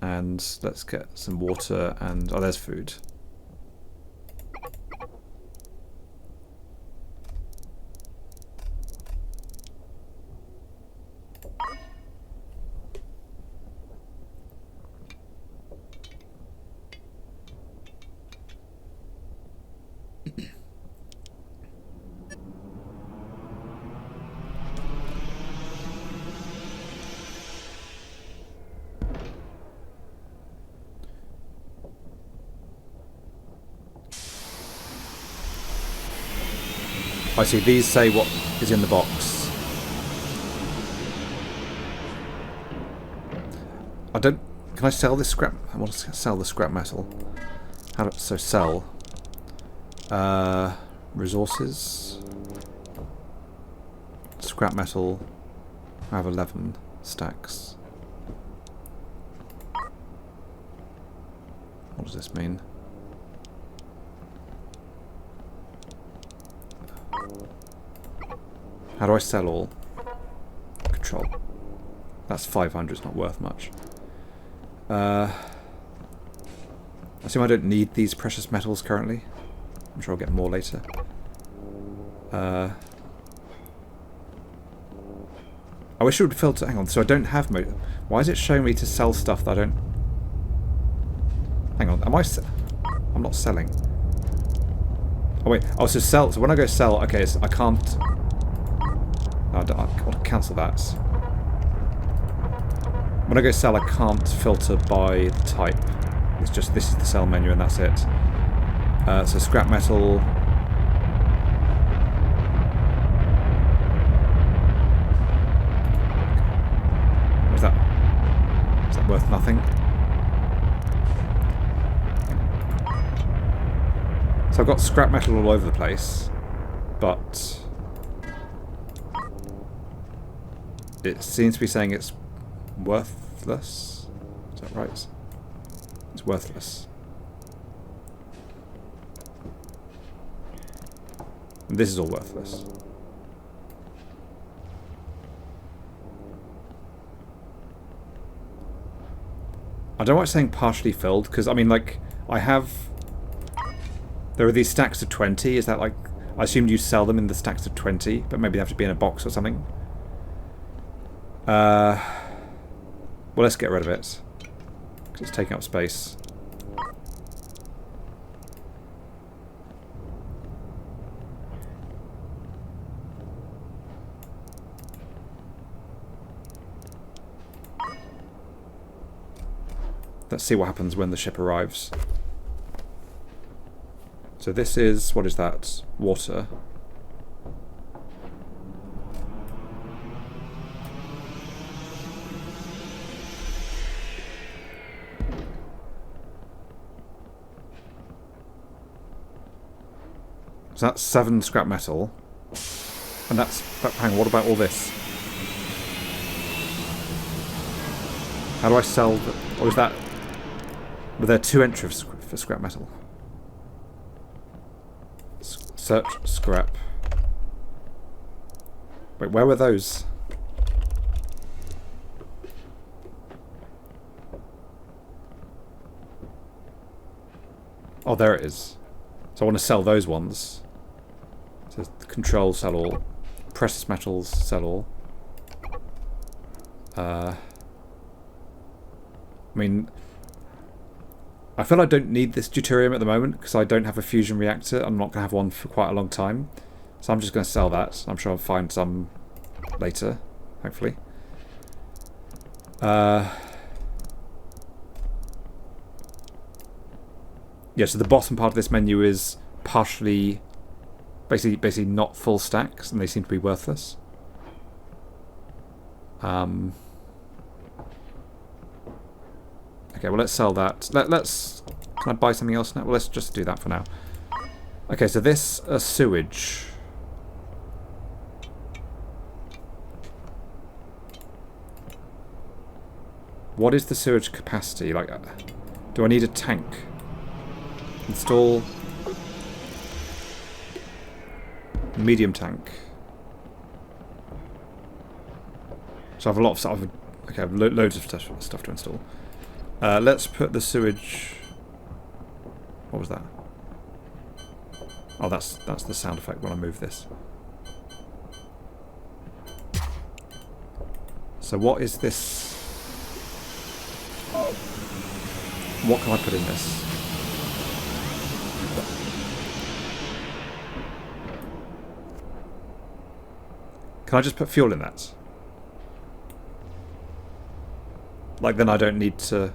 And let's get some water and... Oh, there's food. I see, these say what is in the box. I don't... Can I sell this scrap... I want to sell the scrap metal. How do... So sell. Resources. Scrap metal. I have 11 stacks. What does this mean? How do I sell all? Control. That's 500, it's not worth much. I assume I don't need these precious metals currently. I'm sure I'll get more later. I wish it would filter... Hang on, so I don't have... Why is it showing me to sell stuff that I don't... Hang on, am I... I'm not selling. Oh wait, oh, so sell... So when I go sell, okay, so I can't... I want to cancel that. When I go sell, I can't filter by type. It's just this is the sell menu and that's it. So scrap metal. What is that? Is that worth nothing? So I've got scrap metal all over the place, but it seems to be saying it's worthless. Is that right? It's worthless. And this is all worthless. I don't know why it's saying partially filled, because, I mean, like, I have... There are these stacks of 20. Is that, like... I assumed you sell them in the stacks of 20, but maybe they have to be in a box or something. Well, let's get rid of it, because it's taking up space. Let's see what happens when the ship arrives. So this is... What is that? Water. So that's 7 scrap metal. And that's... Hang on, what about all this? How do I sell... Or is that... Were there 2 entries for scrap metal? Search scrap. Wait, where were those? Oh, there it is. So I want to sell those ones. So control, sell all. Precious metals, sell all. I mean... I feel I don't need this deuterium at the moment because I don't have a fusion reactor. I'm not going to have one for quite a long time. So I'm just going to sell that. I'm sure I'll find some later, hopefully. Yeah, so the bottom part of this menu is partially... Basically not full stacks, and they seem to be worthless. Okay, well, let's sell that. Let's... Can I buy something else now? Well, let's just do that for now. Okay, so this sewage. What is the sewage capacity? Like, do I need a tank? Install... medium tank. So I have a lot of stuff. Okay, I have loads of stuff to install. Let's put the sewage... What was that? Oh, that's the sound effect when I move this. So what is this? What can I put in this? Can I just put fuel in that? Like, then I don't need to...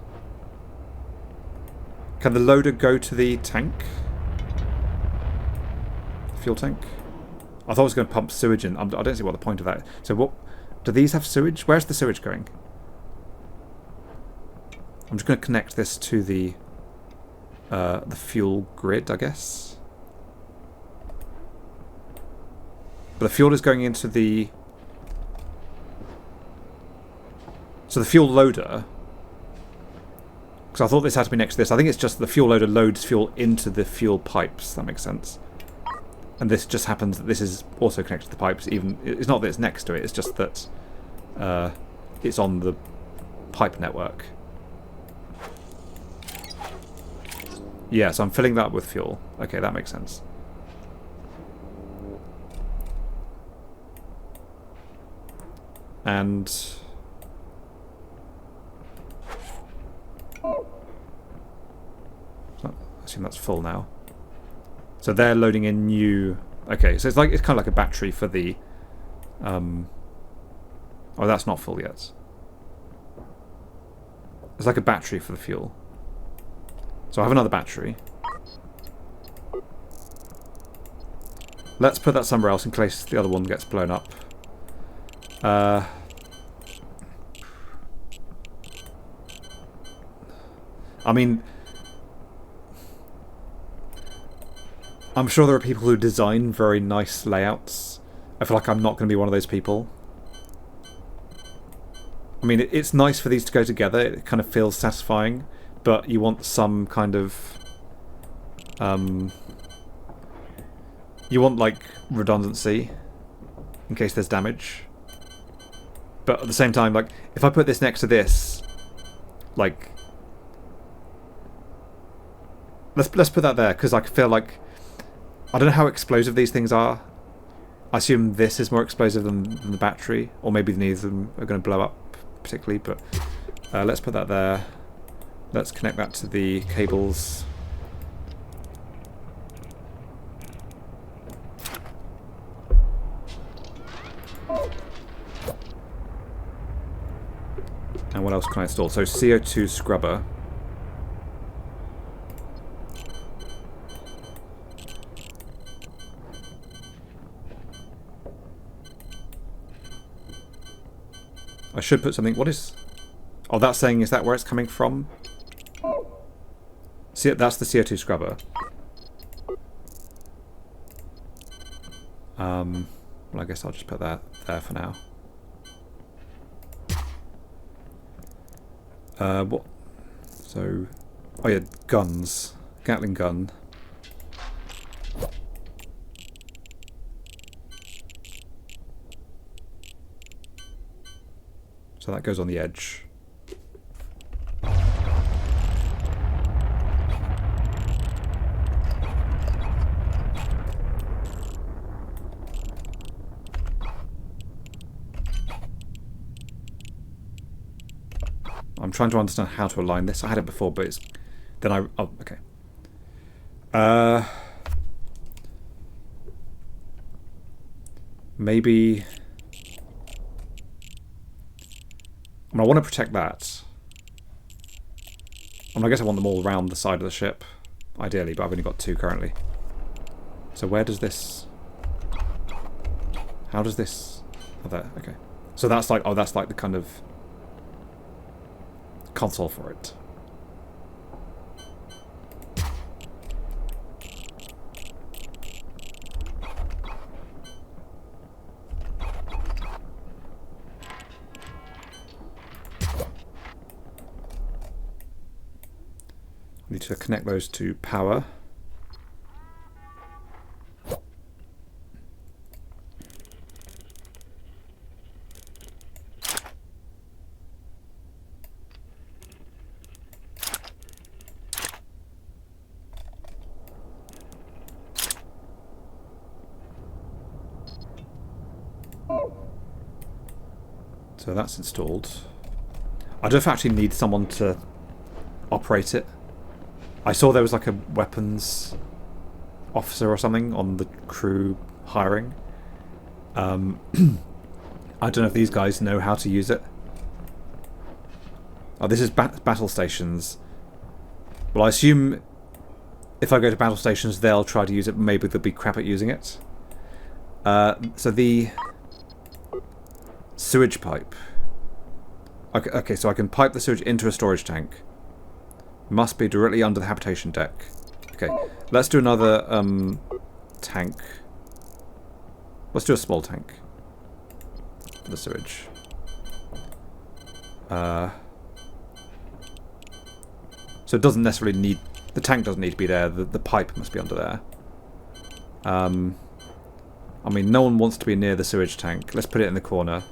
Can the loader go to the tank? Fuel tank? I thought I was going to pump sewage in. I don't see what the point of that is. So what... Do these have sewage? Where's the sewage going? I'm just going to connect this to the fuel grid, I guess. But the fuel is going into the... So the fuel loader... Because I thought this had to be next to this. I think it's just the fuel loader loads fuel into the fuel pipes. That makes sense. And this just happens that this is also connected to the pipes. Even it's not that it's next to it. It's just that it's on the pipe network. Yeah, so I'm filling that up with fuel. Okay, that makes sense. And... I assume that's full now. So they're loading in new... Okay, so it's kind of like a battery for the... Oh, that's not full yet. It's like a battery for the fuel. So I have another battery. Let's put that somewhere else in case the other one gets blown up. I mean... I'm sure there are people who design very nice layouts. I feel like I'm not going to be one of those people. I mean, it's nice for these to go together. It kind of feels satisfying. But you want some kind of... you want, like, redundancy. In case there's damage. But at the same time, like, if I put this next to this... Like... Let's put that there, because I feel like... I don't know how explosive these things are. I assume this is more explosive than the battery. Or maybe neither of them are going to blow up particularly. But let's put that there. Let's connect that to the cables. And what else can I install? So CO2 scrubber. I should put something... What is... Oh, that's saying... Is that where it's coming from? See, that's the CO2 scrubber. Well, I guess I'll just put that there for now. What? So... Oh yeah, guns. Gatling gun. So that goes on the edge. I'm trying to understand how to align this. I had it before, but it's... Then I... Oh, okay. Maybe... I mean, I want to protect that. I mean, I guess I want them all around the side of the ship, ideally, but I've only got two currently. So where does this... How does this... Oh, there, okay. So that's like... Oh, that's like the kind of... console for it. I need to connect those to power. So that's installed. I don't actually need someone to operate it. I saw there was like a weapons officer or something on the crew hiring. I don't know if these guys know how to use it. Oh, this is battle stations. Well, I assume if I go to battle stations, they'll try to use it. Maybe they'll be crap at using it. So the sewage pipe. Okay, so I can pipe the sewage into a storage tank. Must be directly under the habitation deck. Okay, let's do another tank. Let's do a small tank for the sewage. So it doesn't necessarily need... The tank doesn't need to be there. The pipe must be under there. I mean, no one wants to be near the sewage tank. Let's put it in the corner.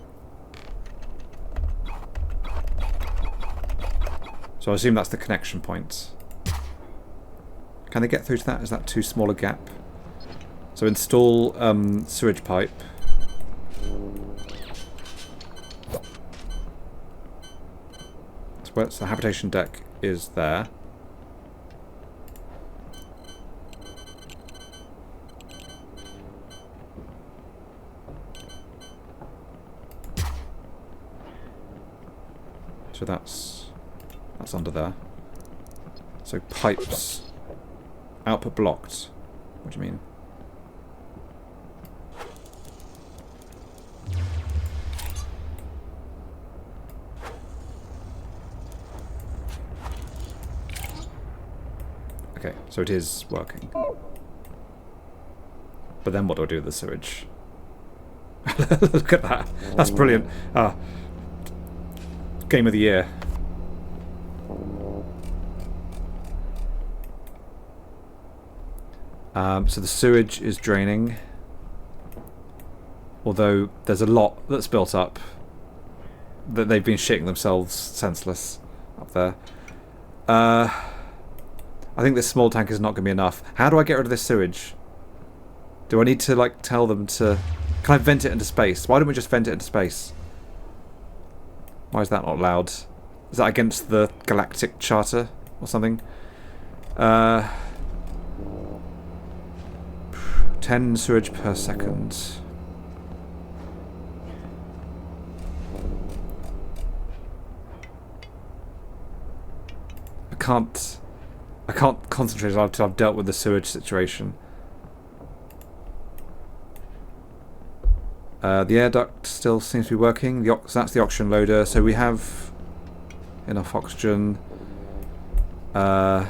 So I assume that's the connection point. Can they get through to that? Is that too small a gap? So install sewage pipe. So the habitation deck is there. So that's under there. So pipes. Output blocked. What do you mean? Okay, so it is working. But then what do I do with the sewage? Look at that. That's brilliant. Game of the year. So the sewage is draining. Although there's a lot that's built up. That they've been shitting themselves senseless up there. I think this small tank is not going to be enough. How do I get rid of this sewage? Do I need to, like, tell them to... Can I vent it into space? Why don't we just vent it into space? Why is that not allowed? Is that against the Galactic Charter or something? 10 sewage per second. I can't concentrate until I've dealt with the sewage situation. The air duct still seems to be working. So that's the oxygen loader. So we have enough oxygen. So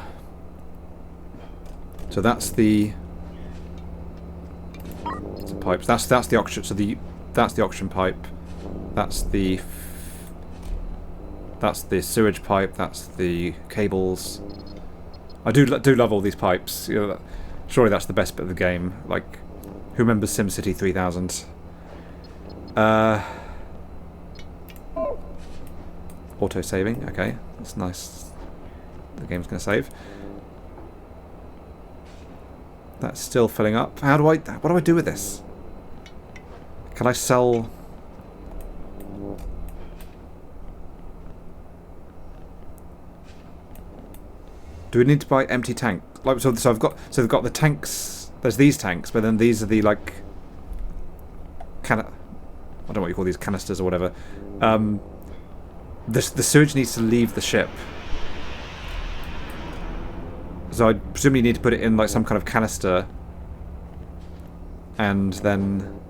that's the pipes. That's the oxygen. So that's the oxygen pipe. That's the sewage pipe. That's the cables. I do love all these pipes. You know, surely that's the best bit of the game. Like, who remembers SimCity 3000? Auto saving. Okay, that's nice. The game's going to save. That's still filling up. What do I do with this? Can I sell? Do we need to buy empty tank? Like, so they've got the tanks. There's these tanks, but then these are the, like, I don't know what you call these, canisters or whatever. The sewage needs to leave the ship. So I presume you need to put it in, like, some kind of canister and then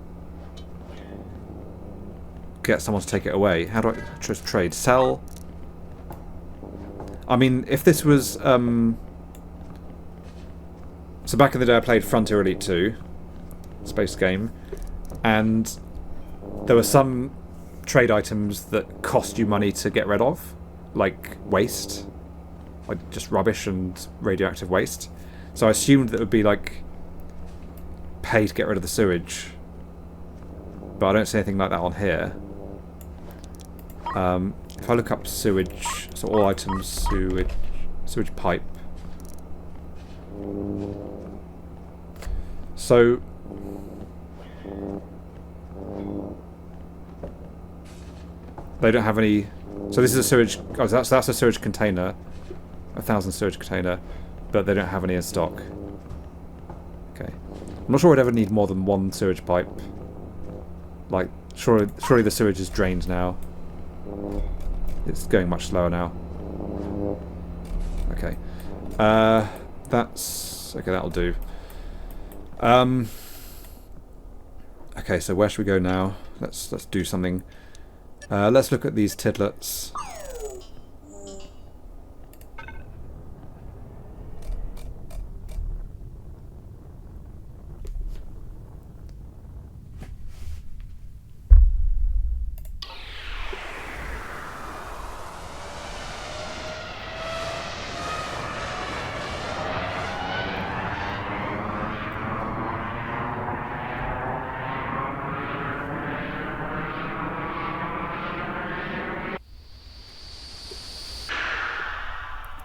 get someone to take it away. How do I just trade? Sell? I mean, if this was... So back in the day I played Frontier Elite 2, space game, and there were some trade items that cost you money to get rid of, like waste. Like just rubbish and radioactive waste. So I assumed that it would be like pay to get rid of the sewage. But I don't see anything like that on here. If I look up sewage, so all items, sewage pipe. So they don't have any. So this is a sewage. Oh, that's a sewage container. 1,000 sewage container, but they don't have any in stock. Okay, I'm not sure I'd ever need more than one sewage pipe. Like, surely the sewage is drained now. It's going much slower now. Okay, that'll do. Okay, so where should we go now? Let's do something. Let's look at these tidlets.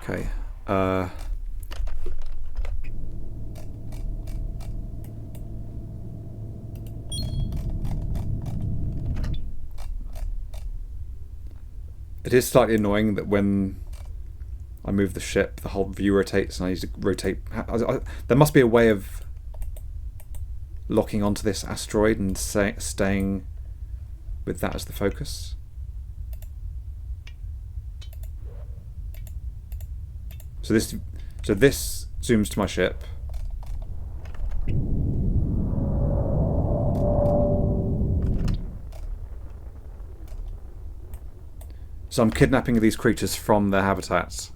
Okay. It is slightly annoying that when I move the ship, the whole view rotates, and I need to rotate. There must be a way of locking onto this asteroid and staying with that as the focus. So this zooms to my ship. So I'm kidnapping these creatures from their habitats.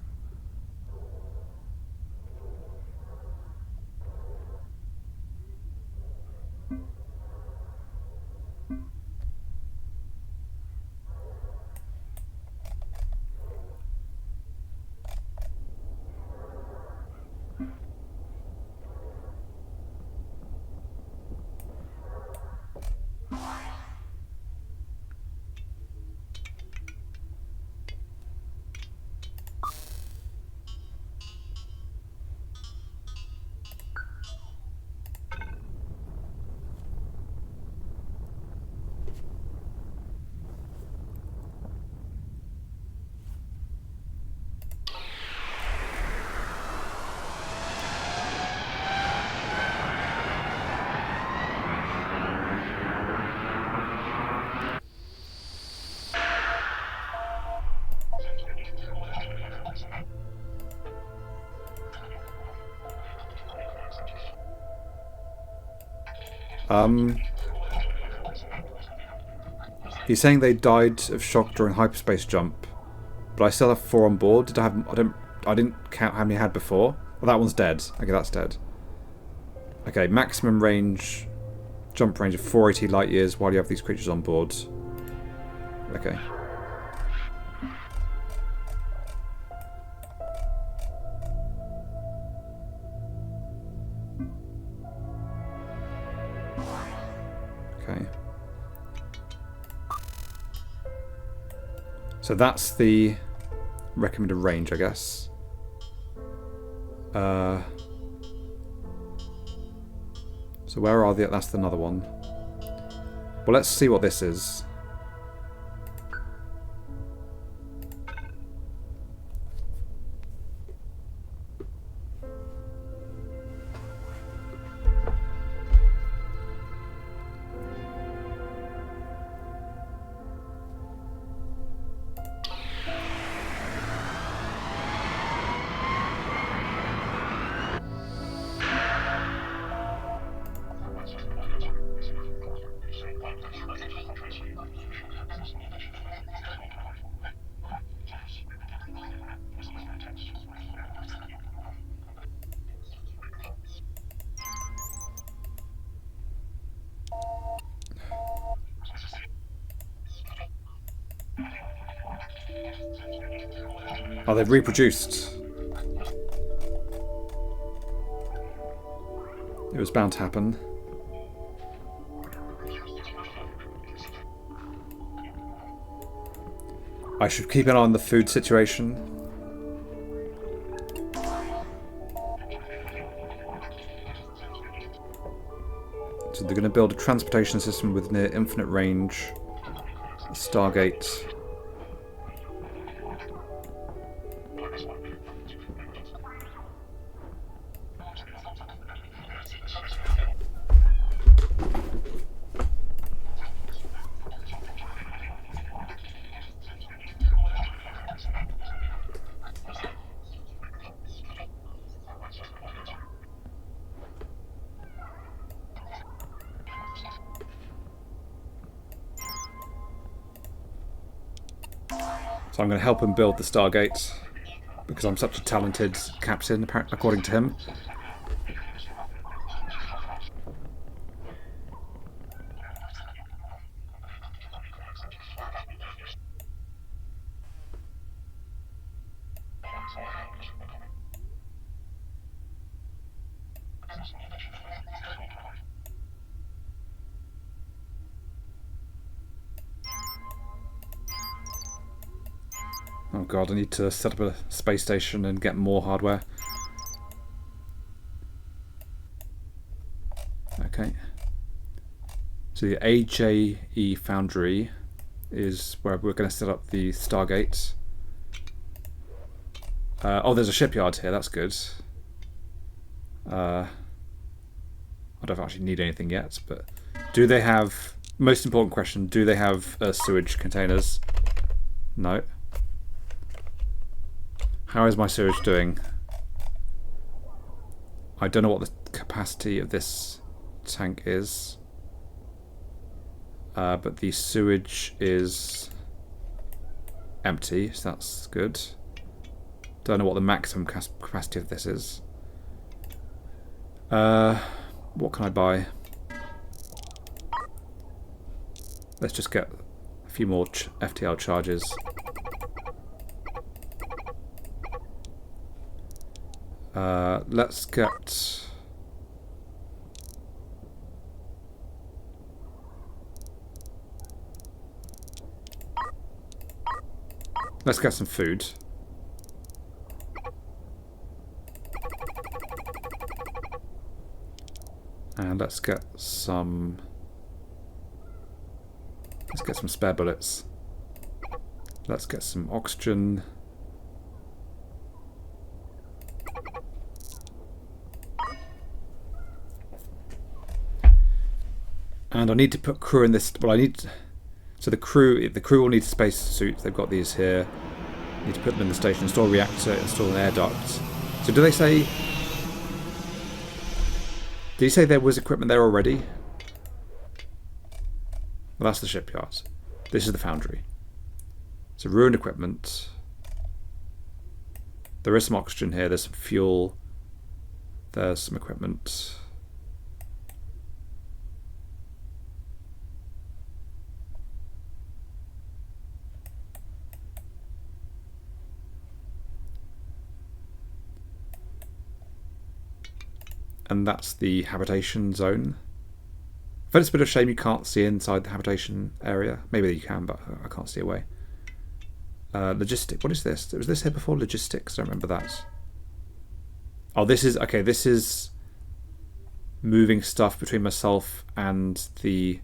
He's saying they died of shock during hyperspace jump, but I still have 4 on board. Did I have? I didn't count how many I had before. Well, that one's dead. Okay, that's dead. Okay, maximum range, jump range of 480 light years while you have these creatures on board. Okay. Okay. So that's the recommended range, I guess. So where are the... That's another one. Well, let's see what this is. Oh, they've reproduced. It was bound to happen. I should keep an eye on the food situation. So they're going to build a transportation system with near infinite range. A Stargate. So I'm going to help him build the Stargate because I'm such a talented captain, according to him. Oh god, I need to set up a space station and get more hardware. Okay. So the AJE Foundry is where we're going to set up the Stargate. Oh, there's a shipyard here, that's good. I don't actually need anything yet, but do they have... Most important question, do they have sewage containers? No. How is my sewage doing? I don't know what the capacity of this tank is. But the sewage is empty, so that's good. Don't know what the maximum capacity of this is. What can I buy? Let's just get a few more FTL charges. Let's get... Let's get some food. And let's get some... Let's get some spare bullets. Let's get some oxygen. And I need to put crew in this. Well, I need. So the crew will need space suits. They've got these here. Need to put them in the station. Install a reactor. Install an air duct. So do they say? Did he say there was equipment there already? Well, that's the shipyard. This is the foundry. So ruined equipment. There is some oxygen here. There's some fuel. There's some equipment. And that's the habitation zone. I bet it's a bit of a shame you can't see inside the habitation area. Maybe you can, but I can't see away. Logistic. What is this? Was this here before? Logistics. I don't remember that. Oh, this is... Okay, this is moving stuff between myself and the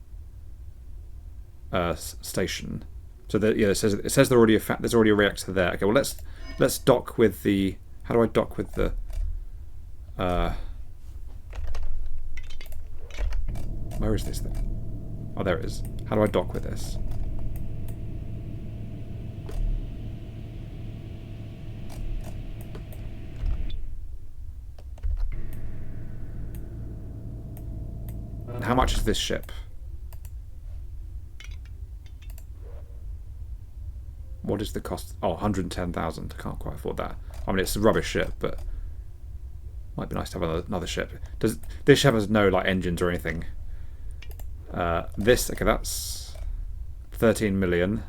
station. So yeah, it says there's already a reactor there. Okay, well let's dock with the... How do I dock with the... Where is this thing? Oh, there it is. How do I dock with this? How much is this ship? What is the cost? Oh, 110,000. I can't quite afford that. I mean, it's a rubbish ship, but might be nice to have another ship. This ship has no like engines or anything? Okay, that's 13 million.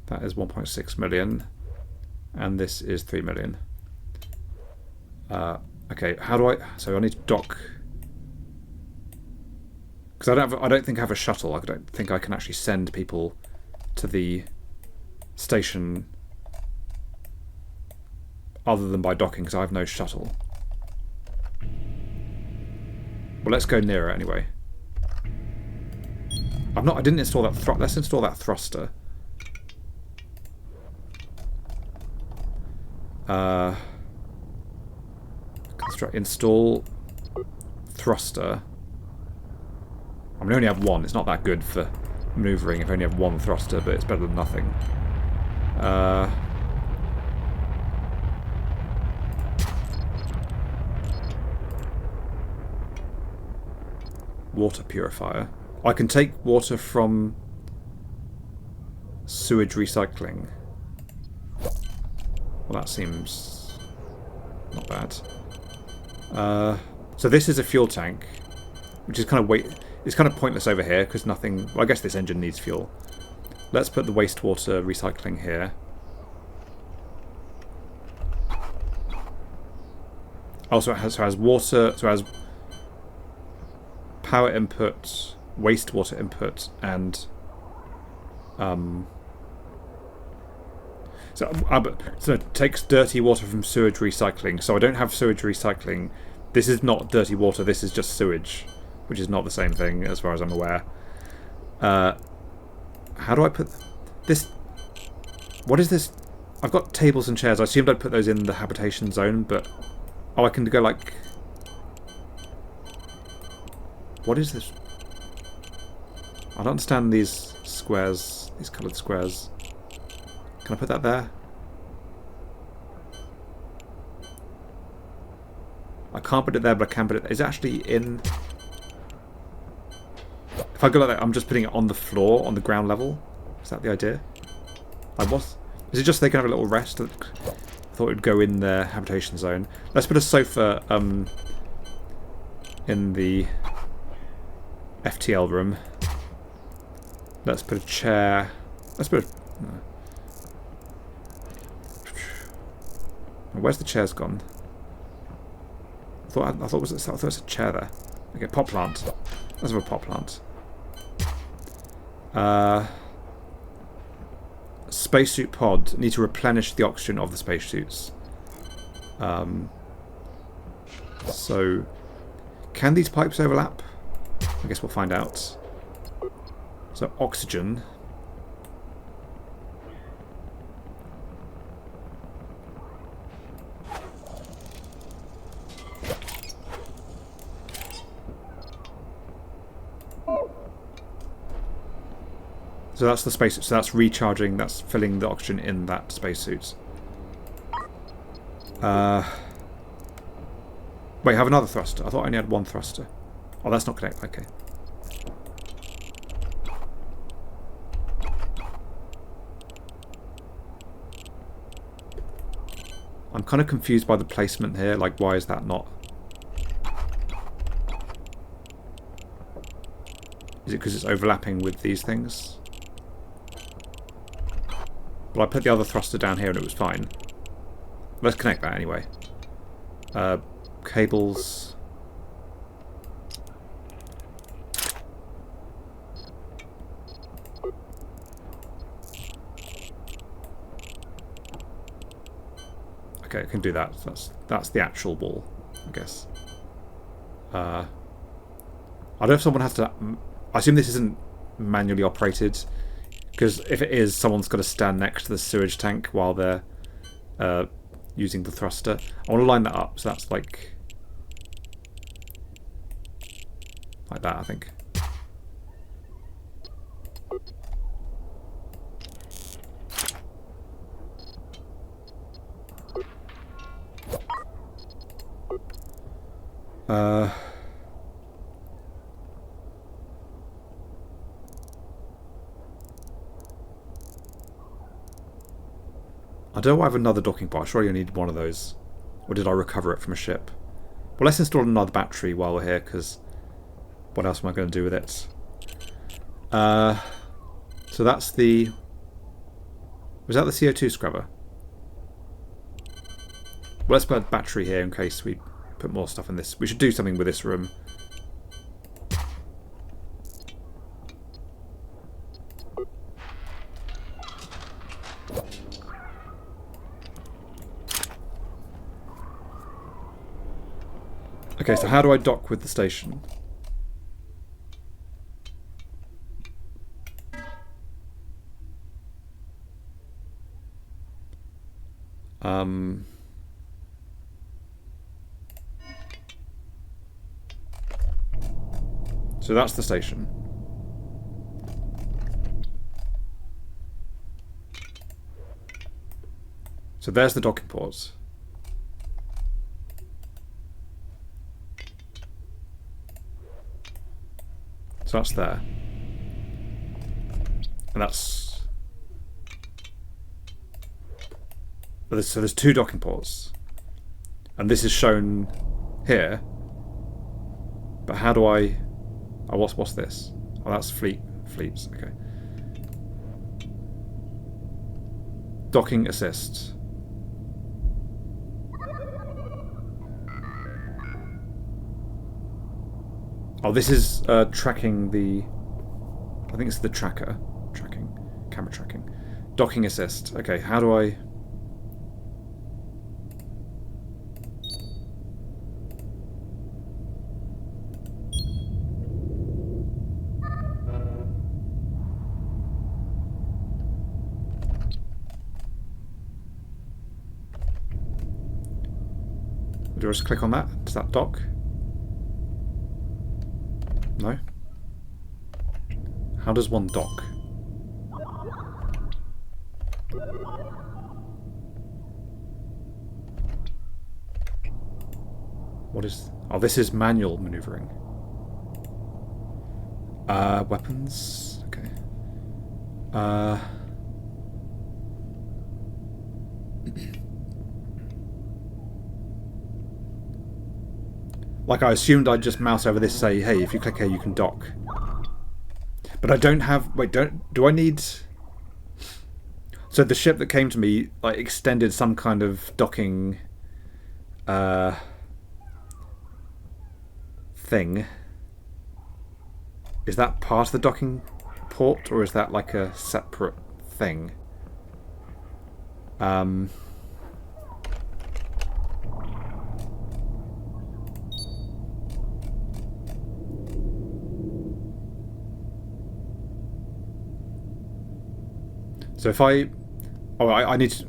That is 1.6 million, and this is 3 million. Okay, how do I? So I need to dock because I don't think I have a shuttle. I don't think I can actually send people to the station other than by docking because I have no shuttle. Well, let's go nearer anyway. I didn't install that. Let's install that thruster. Install thruster. I mean, I only have one. It's not that good for maneuvering if I only have one thruster, but it's better than nothing. Water purifier. I can take water from sewage recycling. Well, that seems not bad. So this is a fuel tank, which is kind of it's kind of pointless over here because nothing. Well, I guess this engine needs fuel. Let's put the wastewater recycling here. Also, it has water. So it has power input, wastewater input, and so it takes dirty water from sewage recycling. So I don't have sewage recycling. This is not dirty water. This is just sewage, which is not the same thing as far as I'm aware. How do I put this? What is this? I've got tables and chairs. I assumed I'd put those in the habitation zone, but oh, I can go like. What is this? I don't understand these squares, these coloured squares. Can I put that there? I can't put it there, but I can put it. It's actually in. If I go like that, I'm just putting it on the floor, on the ground level. Is that the idea? Like what? Is it just they can have a little rest? I thought it would go in their habitation zone. Let's put a sofa in the FTL room. Let's put a chair. Let's put a... Where's the chairs gone? I thought it was a chair there. Okay, pot plant. Let's have a pot plant. Spacesuit pod. Need to replenish the oxygen of the spacesuits. So, can these pipes overlap? I guess we'll find out. So, oxygen. So that's the spacesuit. So that's recharging. That's filling the oxygen in that spacesuit. Wait, I have another thruster. I thought I only had one thruster. Oh, that's not connected. Okay. I'm kind of confused by the placement here. Like, why is that not? Is it because it's overlapping with these things? Well, I put the other thruster down here and it was fine. Let's connect that anyway. Cables. Okay, I can do that. That's the actual wall, I guess. I don't know if someone has to... I assume this isn't manually operated, because if it is, someone's got to stand next to the sewage tank while they're using the thruster. I want to line that up, so that's like that, I think. I don't have another docking port. Surely I need one of those. Or did I recover it from a ship? Well, let's install another battery while we're here, because what else am I going to do with it? So that's the... Was that the CO2 scrubber? Well, let's put a battery here in case we put more stuff in this. We should do something with this room. Okay, so how do I dock with the station? So that's the station. So there's the docking ports. So that's there. And that's So there's 2 docking ports, and this is shown here. But how do I? Oh, what's this? Oh, that's fleets. Okay. Docking assist. Oh, this is tracking the. I think it's the camera tracking. Docking assist. Okay, how do I? Do I just click on that? Does that dock? No? How does one dock? What is... Oh, this is manual maneuvering. Weapons? Okay. Like, I assumed I'd just mouse over this and say, hey, if you click here, you can dock. But I don't have... Wait, do I need... So the ship that came to me, like, extended some kind of docking... thing. Is that part of the docking port, or is that like a separate thing? So if I... Oh, I need to...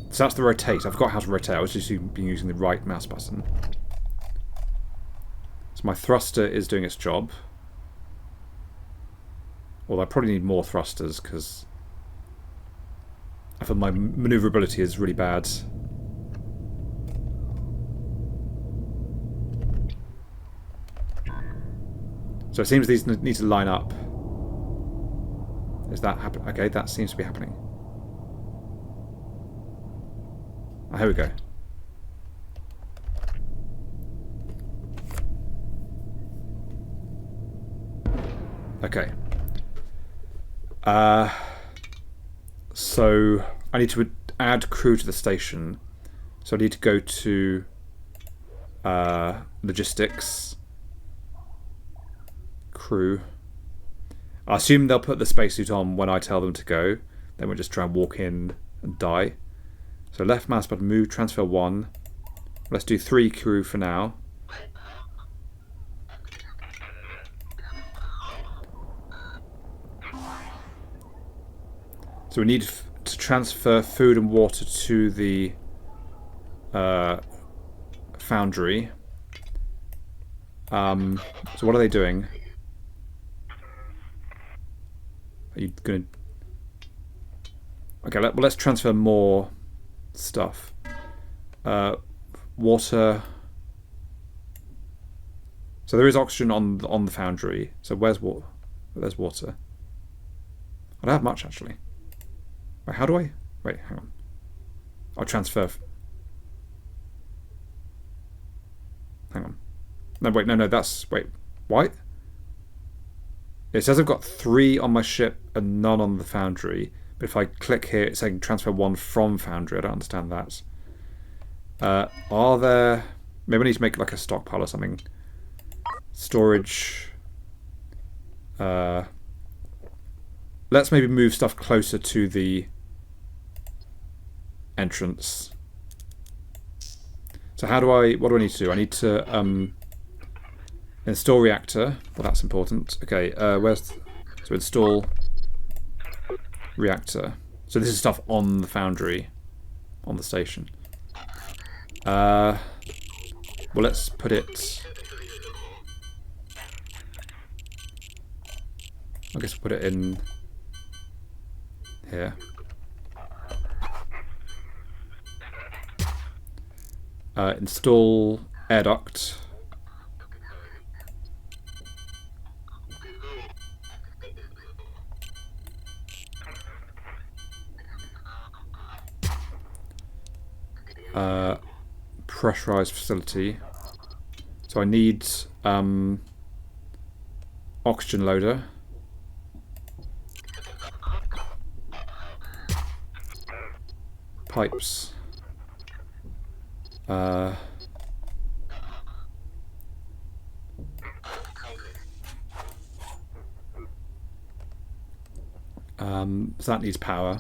So that's the rotate. I forgot how to rotate. I was just been using the right mouse button. So my thruster is doing its job. Well, I probably need more thrusters because I feel my maneuverability is really bad. So it seems these need to line up. Is that happening? Okay, that seems to be happening. Oh, here we go. Okay. So I need to add crew to the station. So I need to go to logistics, crew. I assume they'll put the spacesuit on when I tell them to go. Then we'll just try and walk in and die. So left mouse button, move, transfer 1. Let's do 3 crew for now. So we need to transfer food and water to the foundry. So what are they doing? Are you going to... Okay, well, let's transfer more stuff. Water... So there is oxygen on the foundry. So where's water? There's water. I don't have much, actually. Wait, how do I... Wait, hang on. I'll transfer... Hang on. No, wait, no, that's... Wait, what? It says I've got 3 on my ship and none on the foundry. But if I click here, it's saying transfer 1 from foundry. I don't understand that. Are there... Maybe I need to make like a stockpile or something. Storage... let's maybe move stuff closer to the entrance. So how do I... What do I need to do? I need to install reactor. Well, that's important. Okay, where's... So install reactor. So this is stuff on the foundry, on the station. Well, let's put it... I guess we'll put it in here. Install air duct. pressurized facility. So I need oxygen loader. Pipes. So that needs power,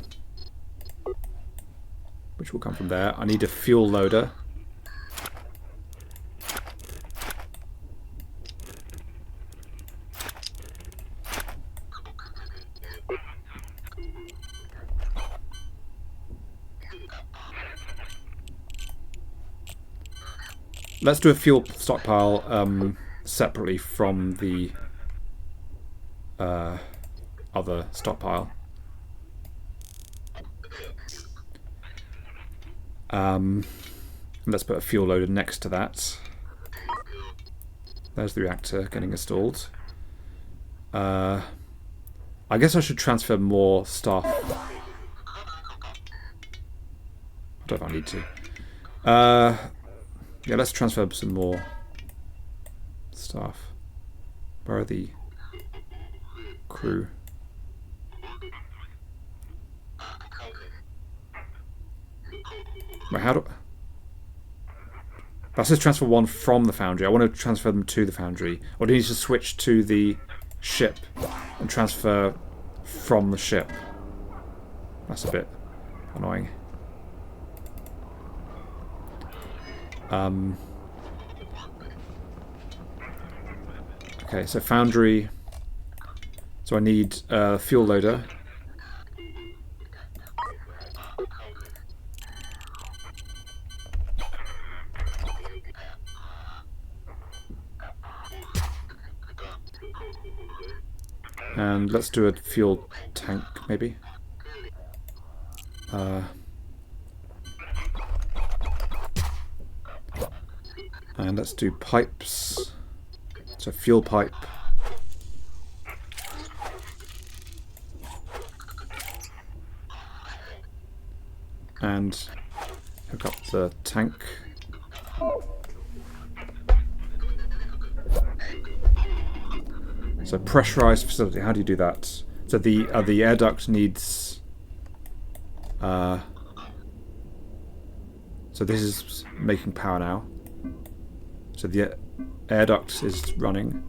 which will come from there. I need a fuel loader. Let's do a fuel stockpile separately from the other stockpile. Let's put a fuel loader next to that. There's the reactor getting installed. I guess I should transfer more stuff. I don't know if I need to. Yeah, let's transfer some more stuff. Where are the crew? Wait, how do... That says transfer one from the foundry. I want to transfer them to the foundry. Or do you need to switch to the ship and transfer from the ship? That's a bit annoying. Okay, so foundry. So I need a fuel loader. And let's do a fuel tank, maybe. And let's do pipes. So fuel pipe. And hook up the tank. So pressurized facility, how do you do that? So the air duct needs... so this is making power now. So the air duct is running.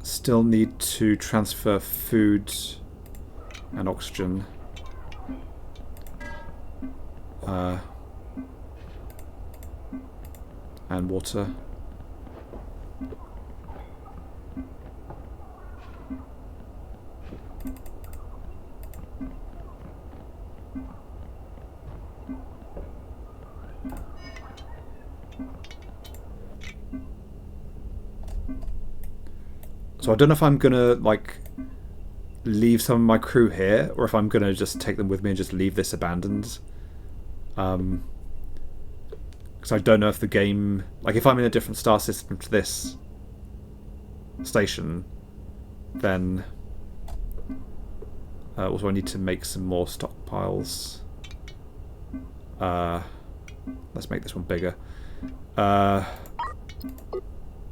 Still need to transfer food and oxygen. And water. So I don't know if I'm gonna like leave some of my crew here, or if I'm gonna just take them with me and just leave this abandoned. Because I don't know if the game, like if I'm in a different star system to this station, then also I need to make some more stockpiles. Let's make this one bigger.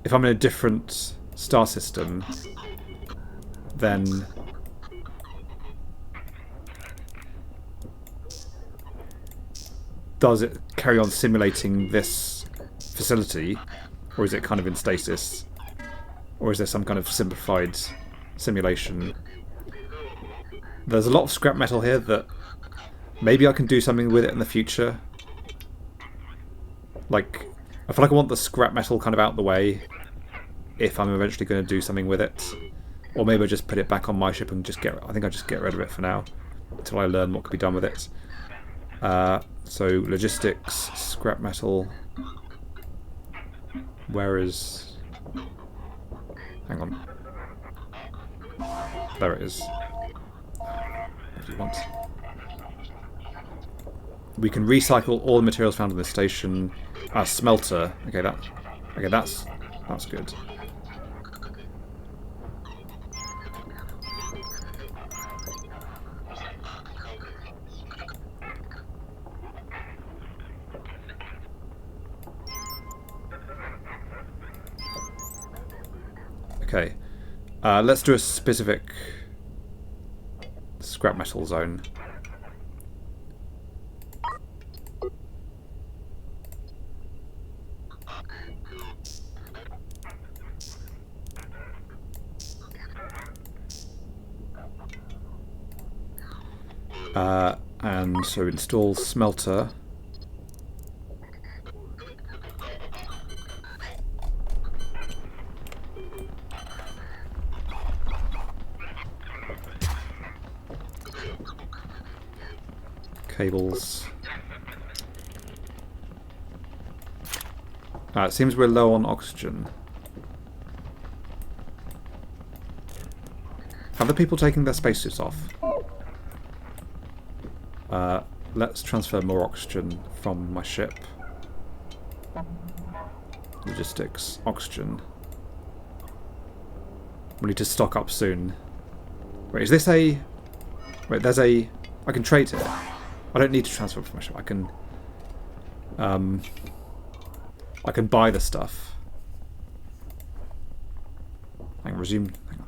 If I'm in a different star system, then does it carry on simulating this facility, or is it kind of in stasis, or is there some kind of simplified simulation? There's a lot of scrap metal here that maybe I can do something with it in the future. Like, I feel like I want the scrap metal kind of out the way if I'm eventually going to do something with it. Or maybe I just put it back on my ship and just get... I think I just get rid of it for now until I learn what can be done with it. So logistics, scrap metal. Where is... Hang on. There it is. What do you want? We can recycle all the materials found in the station. Smelter. Okay, that's good. Okay. Let's do a specific scrap metal zone. And so install smelter. Cables. It seems we're low on oxygen. Have the people taking their spacesuits off? Let's transfer more oxygen from my ship. Logistics. Oxygen. We need to stock up soon. Wait, is this a... Wait, there's a... I can trade it. I don't need to transfer from my ship. I can buy the stuff. Hang on, resume. Hang on.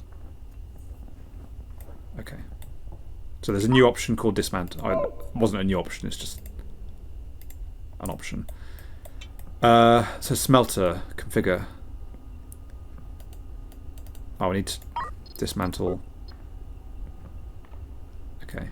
Okay. So there's a new option called dismantle. It wasn't a new option, it's just an option. So smelter, configure. Oh, I need to dismantle. Okay.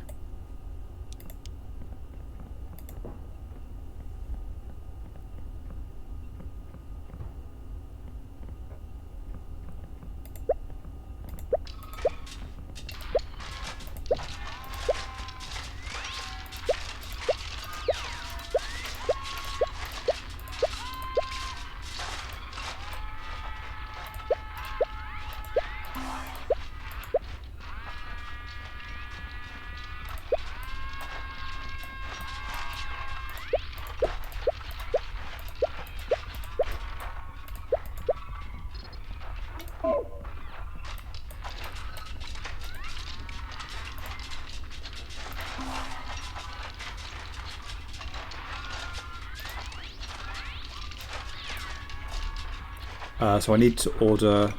So I need to order...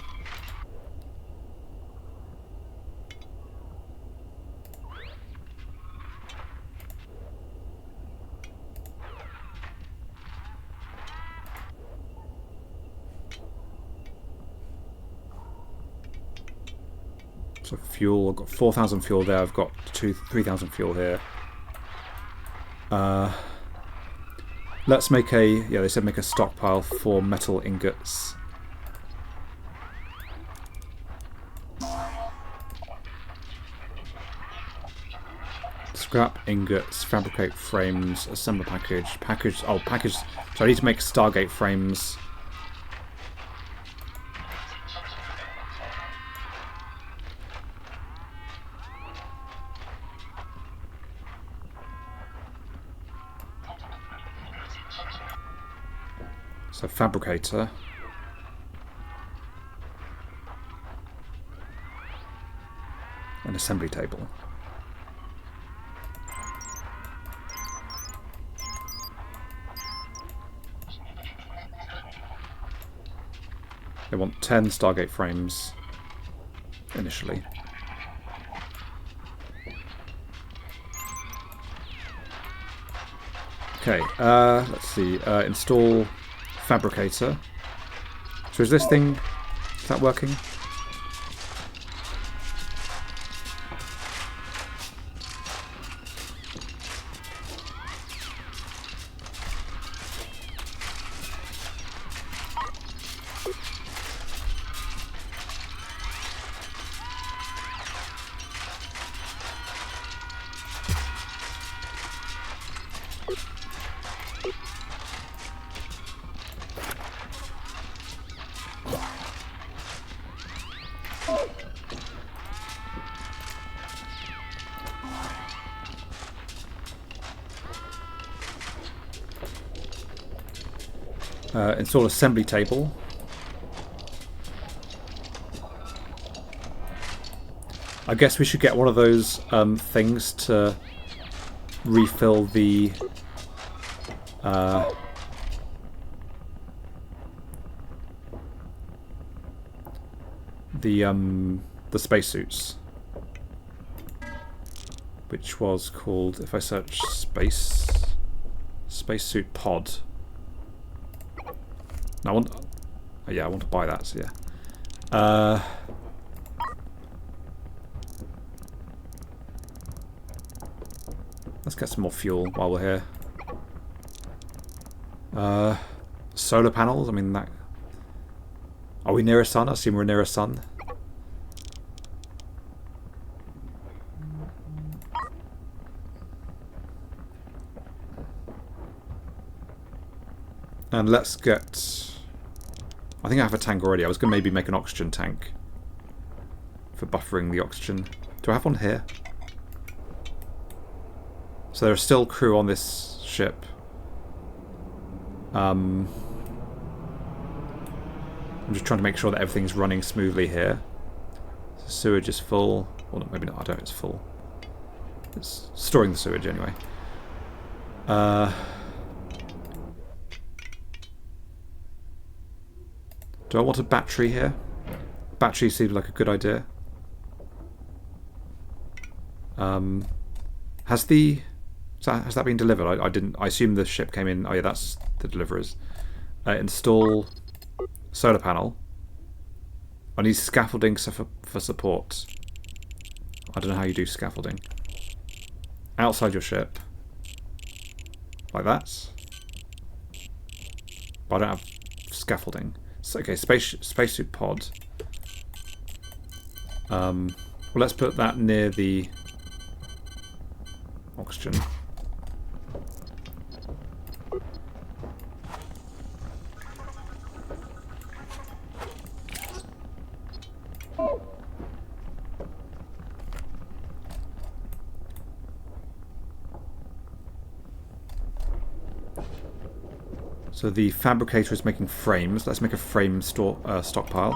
So fuel, I've got 4,000 fuel there, I've got 3,000 fuel here. Let's make a... Yeah, they said make a stockpile for metal ingots. Scrap ingots, fabricate frames, assemble package, package... Oh, package... So I need to make Stargate frames. So fabricator. An assembly table. They want 10 Stargate frames initially. Okay, let's see. Install fabricator. So is this thing... Is that working? Install assembly table. I guess we should get one of those things to refill the the spacesuits, which was called, if I search spacesuit pod. No, I want. Oh yeah, I want to buy that. So yeah. Let's get some more fuel while we're here. Solar panels. I mean that. Are we near a sun? I assume we're near a sun. And let's get... I think I have a tank already. I was going to maybe make an oxygen tank for buffering the oxygen. Do I have one here? So there are still crew on this ship. I'm just trying to make sure that everything's running smoothly here. So sewage is full. Well, no, maybe not. I don't know. It's full. It's storing the sewage anyway. Do I want a battery here? Battery seems like a good idea. Has that been delivered? I didn't. I assume the ship came in. Oh yeah, that's the deliverers. Install solar panel. I need scaffolding for support. I don't know how you do scaffolding. Outside your ship. Like that. But I don't have scaffolding. So, okay, spacesuit pod. Well, let's put that near the oxygen. So the fabricator is making frames. Let's make a frame stockpile.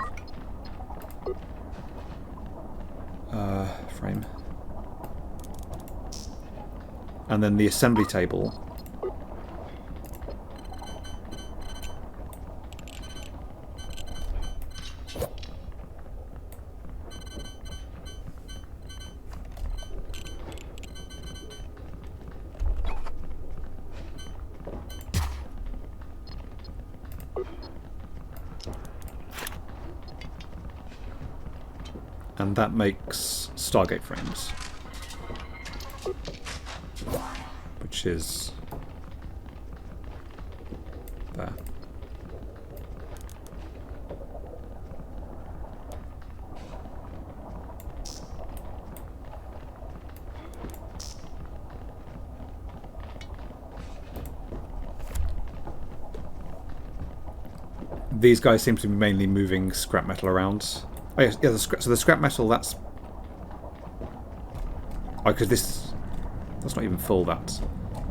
Frame. And then the assembly table. And that makes Stargate frames. Which is there. These guys seem to be mainly moving scrap metal around. Oh yeah, so the scrap metal, that's... Oh, because that's not even full, that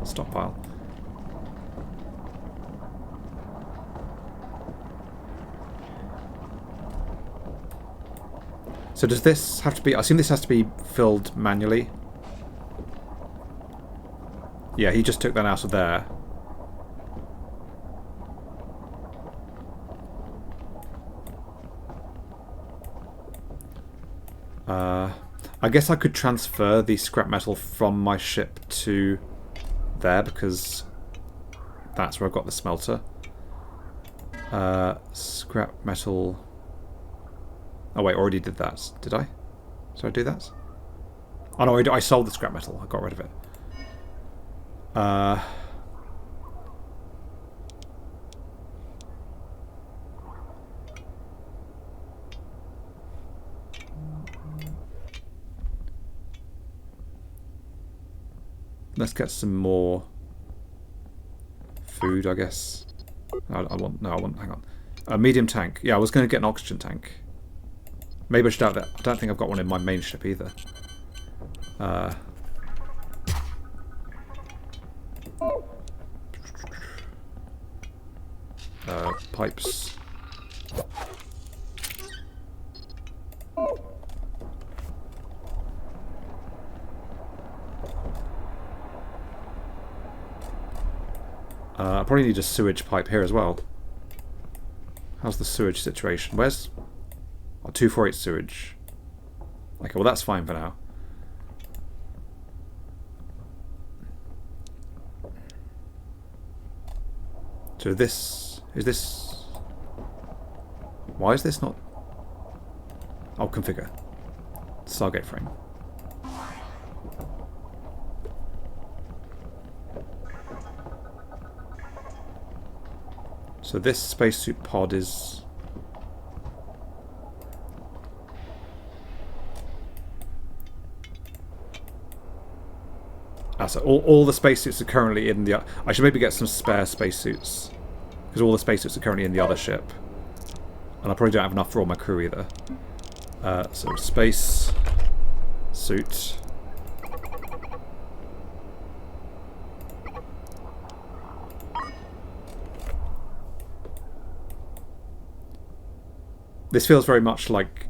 stockpile. So does this have to be... I assume this has to be filled manually. Yeah, he just took that out of there. I guess I could transfer the scrap metal from my ship to there because that's where I've got the smelter. Scrap metal... Oh wait, I already did that. Did I? Did I do that? Oh no, I sold the scrap metal. I got rid of it. Let's get some more food, I guess. Hang on. A medium tank. Yeah, I was going to get an oxygen tank. Maybe I should have that. I don't think I've got one in my main ship either. Pipes. I probably need a sewage pipe here as well. How's the sewage situation? Where's Oh, 248 sewage. Okay, well that's fine for now. So this... Is this... Why is this not... Oh, configure. Stargate frame. So this spacesuit pod is... So all the spacesuits are currently in the... I should maybe get some spare spacesuits, because all the spacesuits are currently in the other ship. And I probably don't have enough for all my crew either. So space suit. This feels very much like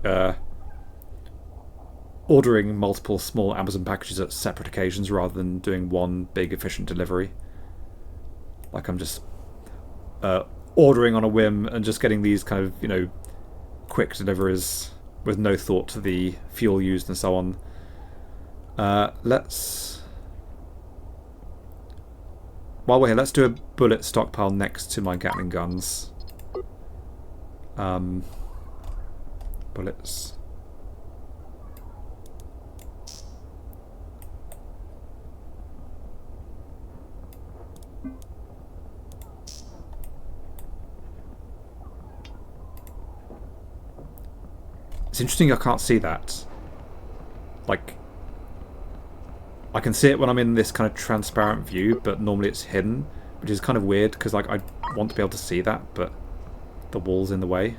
ordering multiple small Amazon packages at separate occasions rather than doing one big efficient delivery. Like I'm just ordering on a whim and just getting these kind of, you know, quick deliveries with no thought to the fuel used and so on. Let's... While we're here, let's do a bullet stockpile next to my Gatling guns. Bullets. It's interesting I can't see that. Like, I can see it when I'm in this kind of transparent view, but normally it's hidden, which is kind of weird because like I want to be able to see that, but the wall's in the way.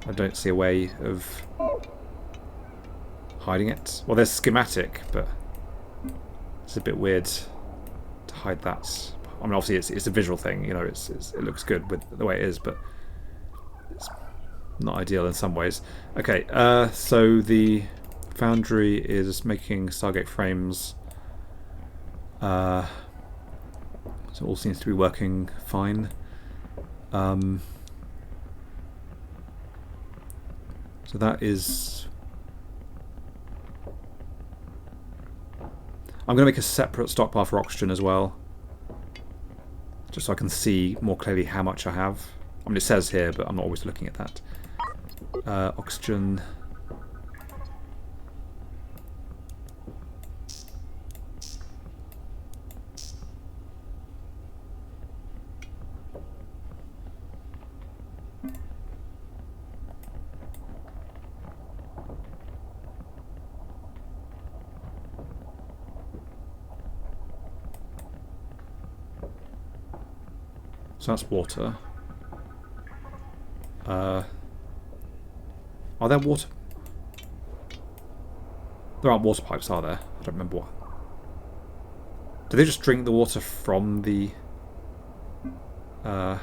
I don't see a way of hiding it. Well, there's schematic, but it's a bit weird to hide that. I mean, obviously it's a visual thing, you know. It looks good with the way it is, but it's not ideal in some ways. Okay, so the foundry is making Stargate frames. So it all seems to be working fine. So that is... I'm going to make a separate stockpile for oxygen as well, just so I can see more clearly how much I have. I mean, it says here, but I'm not always looking at that. Oxygen. So that's water. Are there water? There aren't water pipes, are there? I don't remember what. Do they just drink the water from the... I'm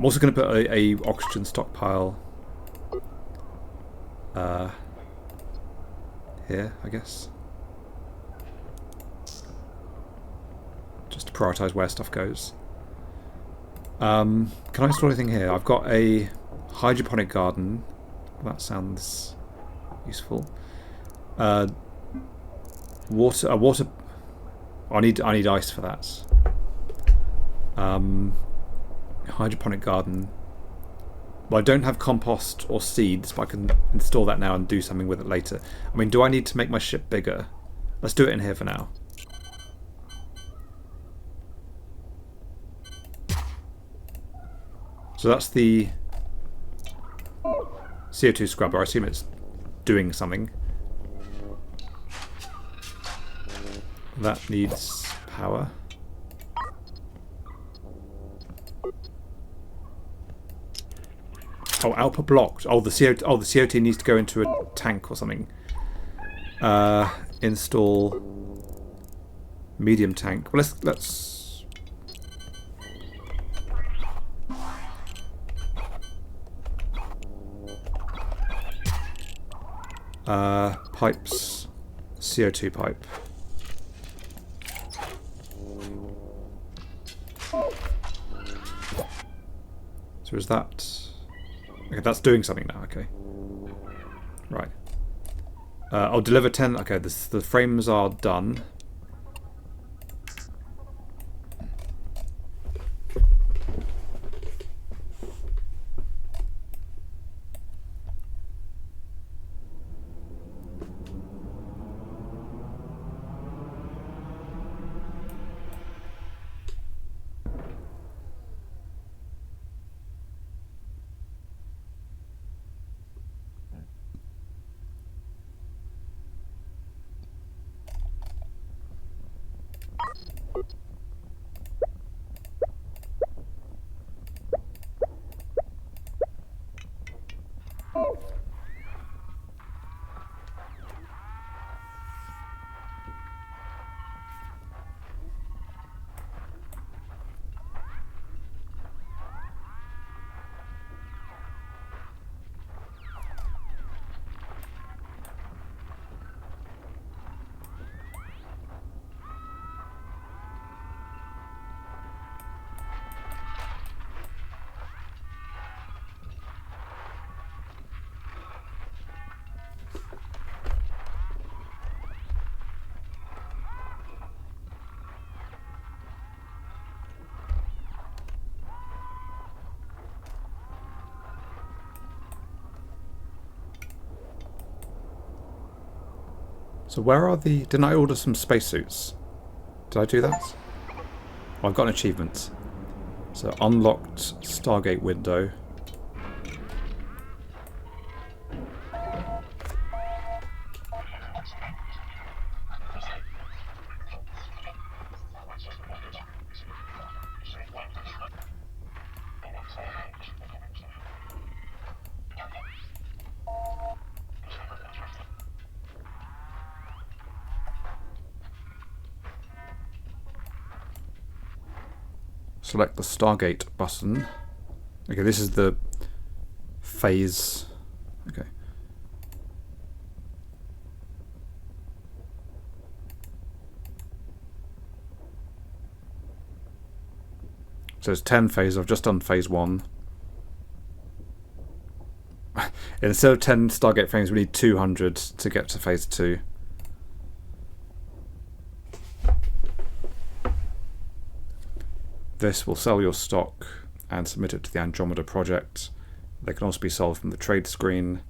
also going to put a oxygen stockpile here, I guess. Just to prioritise where stuff goes. Can I install anything here? I've got a hydroponic garden. That sounds useful. Water. I need ice for that. Hydroponic garden. Well, I don't have compost or seeds, but I can install that now and do something with it later. I mean, do I need to make my ship bigger? Let's do it in here for now. So that's the CO2 scrubber. I assume it's doing something. That needs power. Oh, output blocked. Oh, the CO2. Oh, the CO2 needs to go into a tank or something. Install medium tank. Well, let's. Pipes, CO2 pipe. So is that Okay, that's doing something now. Okay. Right. I'll deliver 10. Okay, the frames are done. So where are the... Didn't I order some spacesuits? Did I do that? Oh, I've got an achievement. So unlocked Stargate window. Select the Stargate button. Okay, this is the phase. Okay. So it's 10 phases. I've just done phase 1. Instead of 10 Stargate frames, we need 200 to get to phase 2. This will sell your stock and submit it to the Andromeda project. They can also be sold from the trade screen.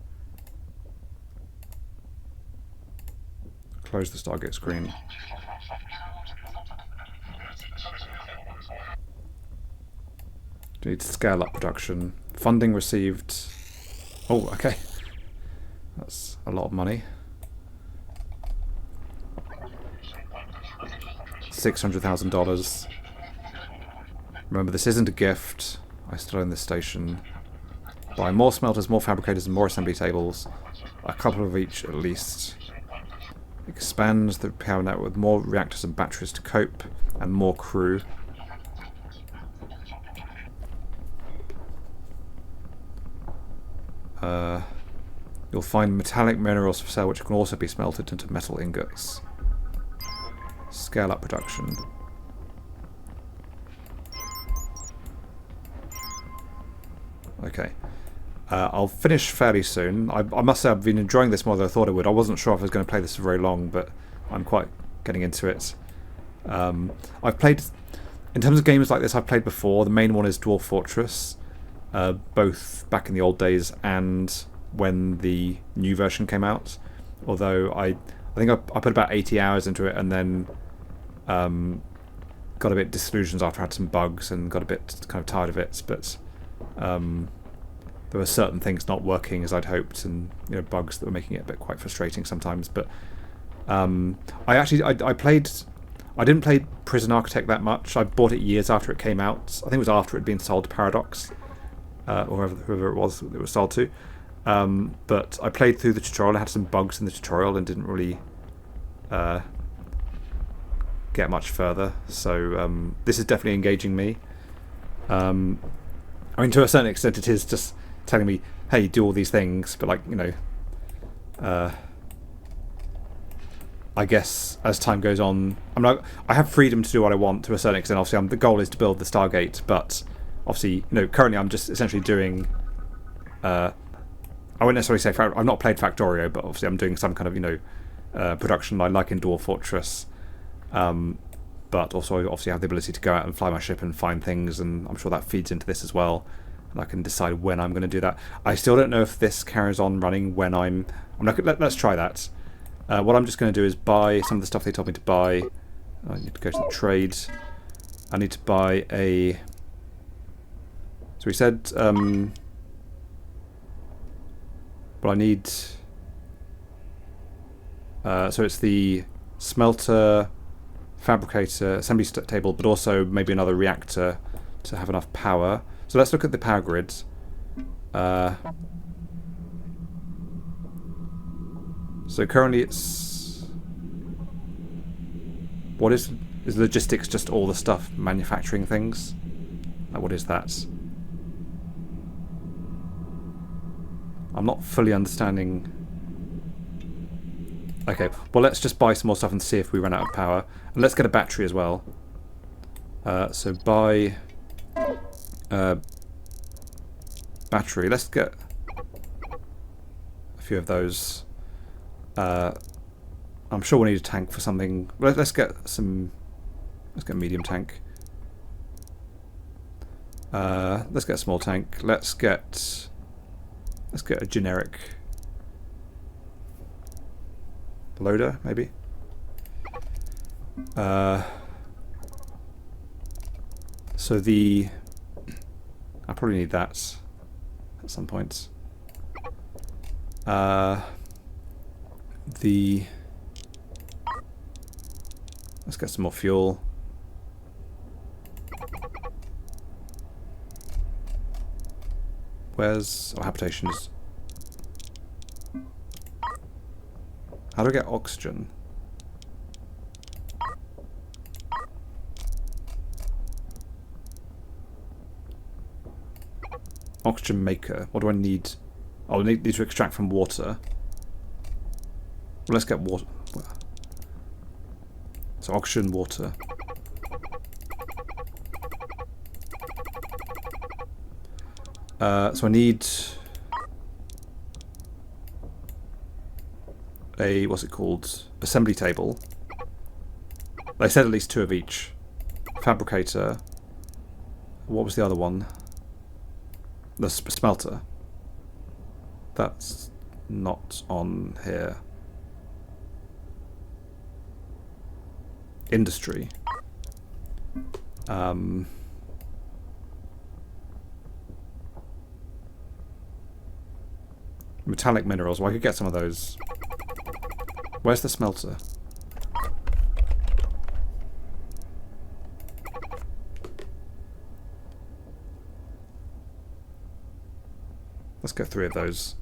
Close the Stargate screen. You need to scale up production. Funding received. Oh, okay. That's a lot of money. $600,000. Remember, this isn't a gift. I still own this station. Buy more smelters, more fabricators, and more assembly tables. A couple of each at least. Expand the power network with more reactors and batteries to cope, and more crew. You'll find metallic minerals for sale which can also be smelted into metal ingots. Scale up production. Okay. I'll finish fairly soon. I must say I've been enjoying this more than I thought I would. I wasn't sure if I was going to play this for very long, but I'm quite getting into it. I've played... In terms of games like this I've played before, the main one is Dwarf Fortress. Both back in the old days and when the new version came out. Although I think I put about 80 hours into it and then got a bit disillusioned after I had some bugs and got a bit kind of tired of it. But there were certain things not working as I'd hoped, and bugs that were making it a bit quite frustrating sometimes. But I didn't play Prison Architect that much. I bought it years after it came out. I think it was after it had been sold to Paradox, or whoever it was that it was sold to. But I played through the tutorial. I had some bugs in the tutorial and didn't really get much further. So this is definitely engaging me. I mean, to a certain extent, it is just telling me, "Hey, do all these things." But I guess as time goes on, I have freedom to do what I want to a certain extent. Obviously, the goal is to build the Stargate, but obviously, currently I'm just essentially doing I wouldn't necessarily say I've not played Factorio, but obviously I'm doing some kind of production line like in Dwarf Fortress. But also I obviously have the ability to go out and fly my ship and find things, and I'm sure that feeds into this as well. And I can decide when I'm going to do that. I still don't know if this carries on running when I'm not. Let's try that. What I'm just going to do is buy some of the stuff they told me to buy. I need to go to the trade. I need to buy a. So we said. But I need. So it's the smelter, fabricator, assembly table, but also maybe another reactor to have enough power. So let's look at the power grids. So currently it's... What is logistics just all the stuff manufacturing things? Like, what is that? I'm not fully understanding. Okay, well let's just buy some more stuff and see if we run out of power. And let's get a battery as well. So buy battery. Let's get a few of those. I'm sure we'll need a tank for something. Let's get some. Let's get a medium tank. Let's get a small tank. Let's get a generic loader, maybe. So I probably need that at some point. Let's get some more fuel. Where's habitations? How do I get oxygen? Oxygen maker. What do I need? Oh, I need to extract from water. Well, let's get water. So oxygen, water. So I need a, what's it called? Assembly table. They said at least 2 of each. Fabricator. What was the other one? The smelter. That's not on here. Industry. Metallic minerals. Well, I could get some of those. Where's the smelter? Let's get 3 of those.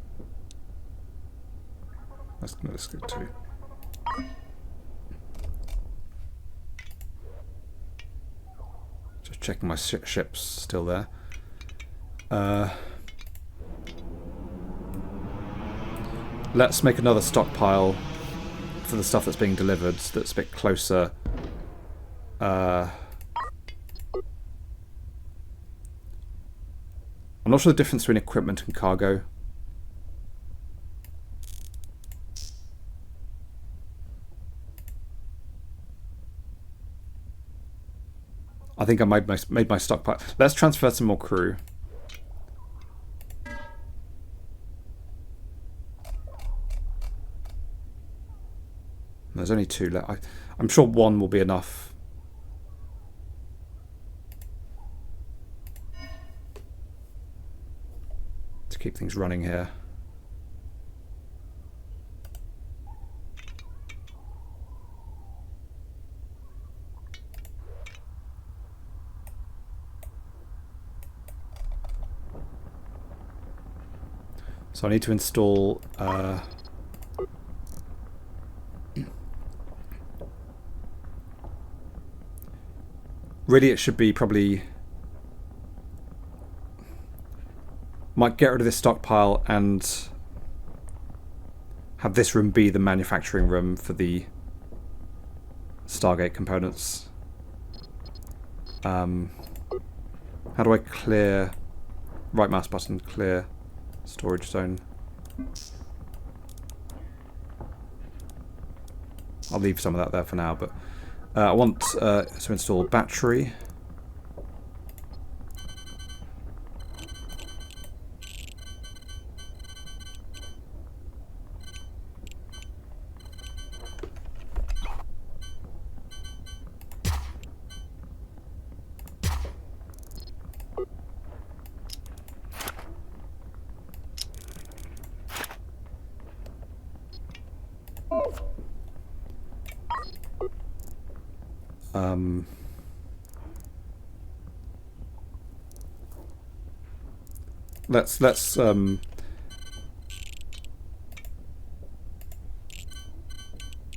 Let's get 2. Just checking my ships still there. Let's make another stockpile for the stuff that's being delivered that's a bit closer. I'm not sure the difference between equipment and cargo. I think I made my stockpile. Let's transfer some more crew. There's only 2 left. I'm sure 1 will be enough. To keep things running here. So I need to install really, it should be probably... Might get rid of this stockpile and have this room be the manufacturing room for the Stargate components. How do I clear... Right mouse button, clear storage zone. I'll leave some of that there for now, but I want to install battery.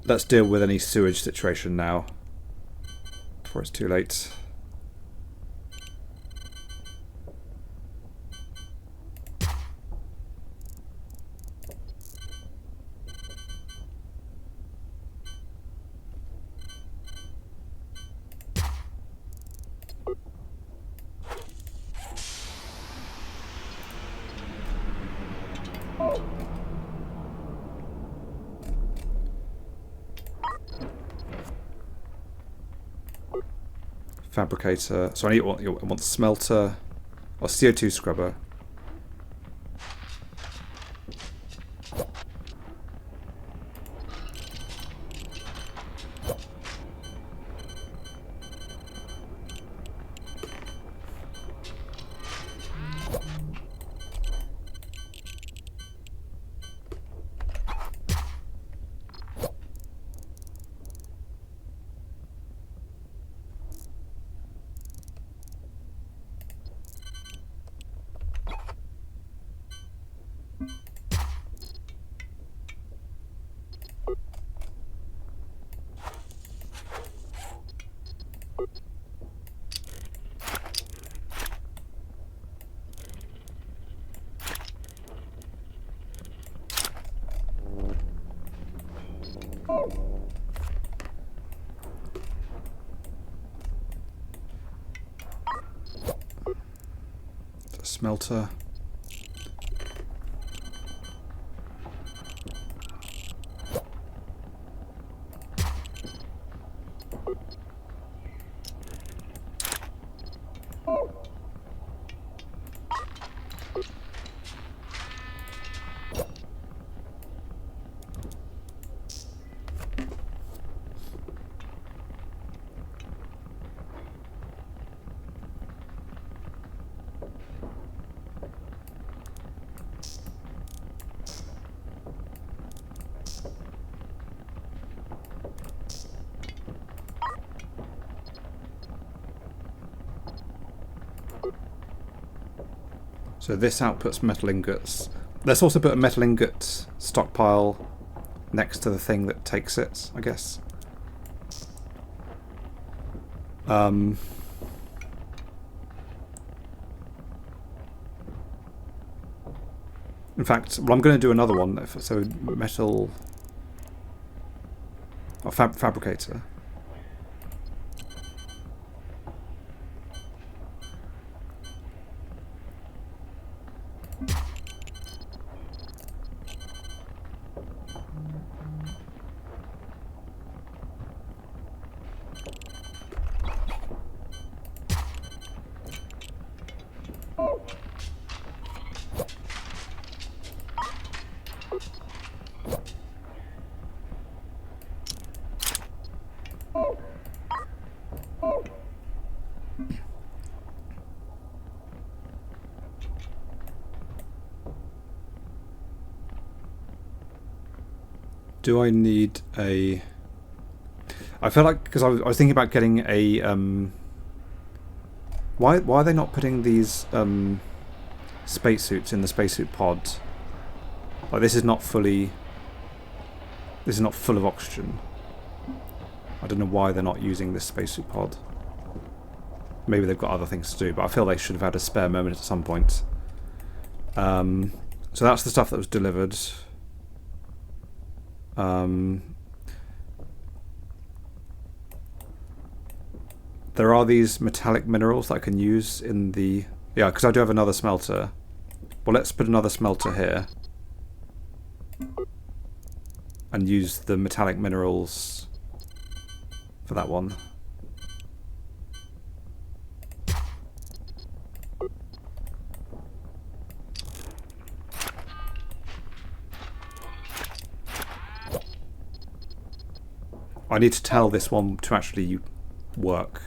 Let's deal with any sewage situation now before it's too late. Fabricator. So I want the smelter or CO2 scrubber. The smelter. So this outputs metal ingots. Let's also put a metal ingot stockpile next to the thing that takes it, I guess. In fact, well, I'm going to do another one. So metal or fabricator. Do I need a... I feel like, because I was thinking about getting a... Why are they not putting these spacesuits in the spacesuit pod? Like, this is not fully... This is not full of oxygen. I don't know why they're not using this spacesuit pod. Maybe they've got other things to do, but I feel they should have had a spare moment at some point. So that's the stuff that was delivered. There are these metallic minerals that I can use in the... Yeah, because I do have another smelter. Well, let's put another smelter here. And use the metallic minerals for that one. I need to tell this one to actually work.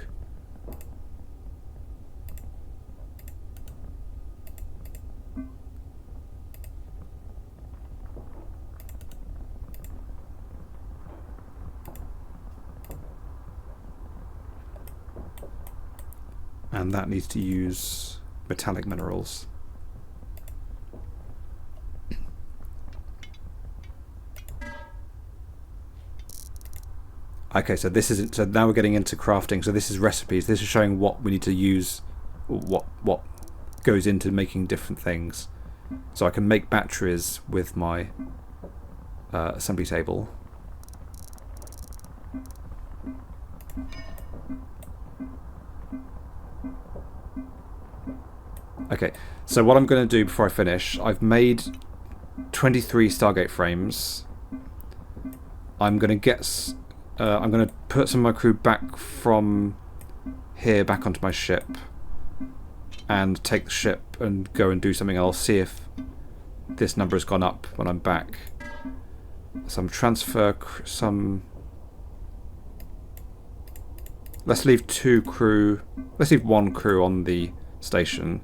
And that needs to use metallic minerals. Okay, so this is so now we're getting into crafting. So this is recipes. This is showing what we need to use, what goes into making different things. So I can make batteries with my assembly table. Okay, so what I'm going to do before I finish, I've made 23 Stargate frames. I'm going to put some of my crew back from here back onto my ship and take the ship and go and do something else, see if this number has gone up when I'm back. Some transfer, let's leave let's leave one crew on the station.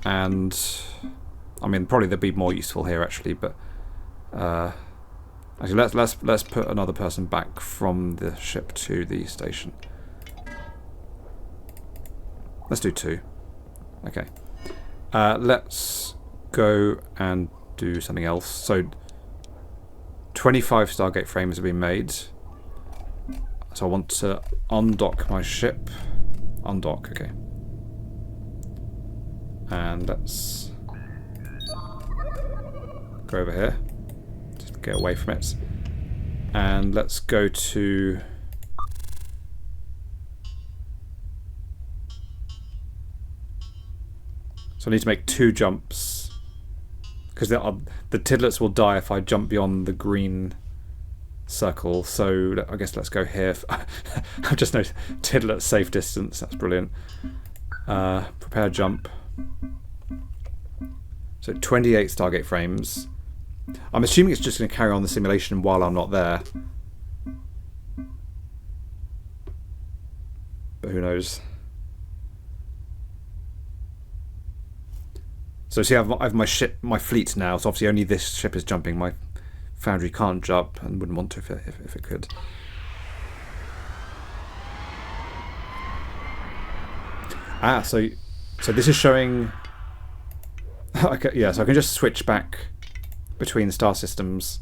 And I mean, probably they'd be more useful here actually, but actually let's put another person back from the ship to the station. Let's do 2. Okay. Let's go and do something else. So 25 Stargate frames have been made. So I want to undock my ship. Undock, okay. And let's go over here. Just get away from it. And let's go to... So I need to make 2 jumps. Because the tidlets will die if I jump beyond the green circle. So I guess let's go here. I've just noticed tidlet safe distance. That's brilliant. Prepare jump. So 28 Stargate frames. I'm assuming it's just going to carry on the simulation while I'm not there. But who knows? So see, I have my ship, my fleet now. So obviously only this ship is jumping. My foundry can't jump and wouldn't want to if it could. Ah, so this is showing... Okay, yeah, so I can just switch back between star systems.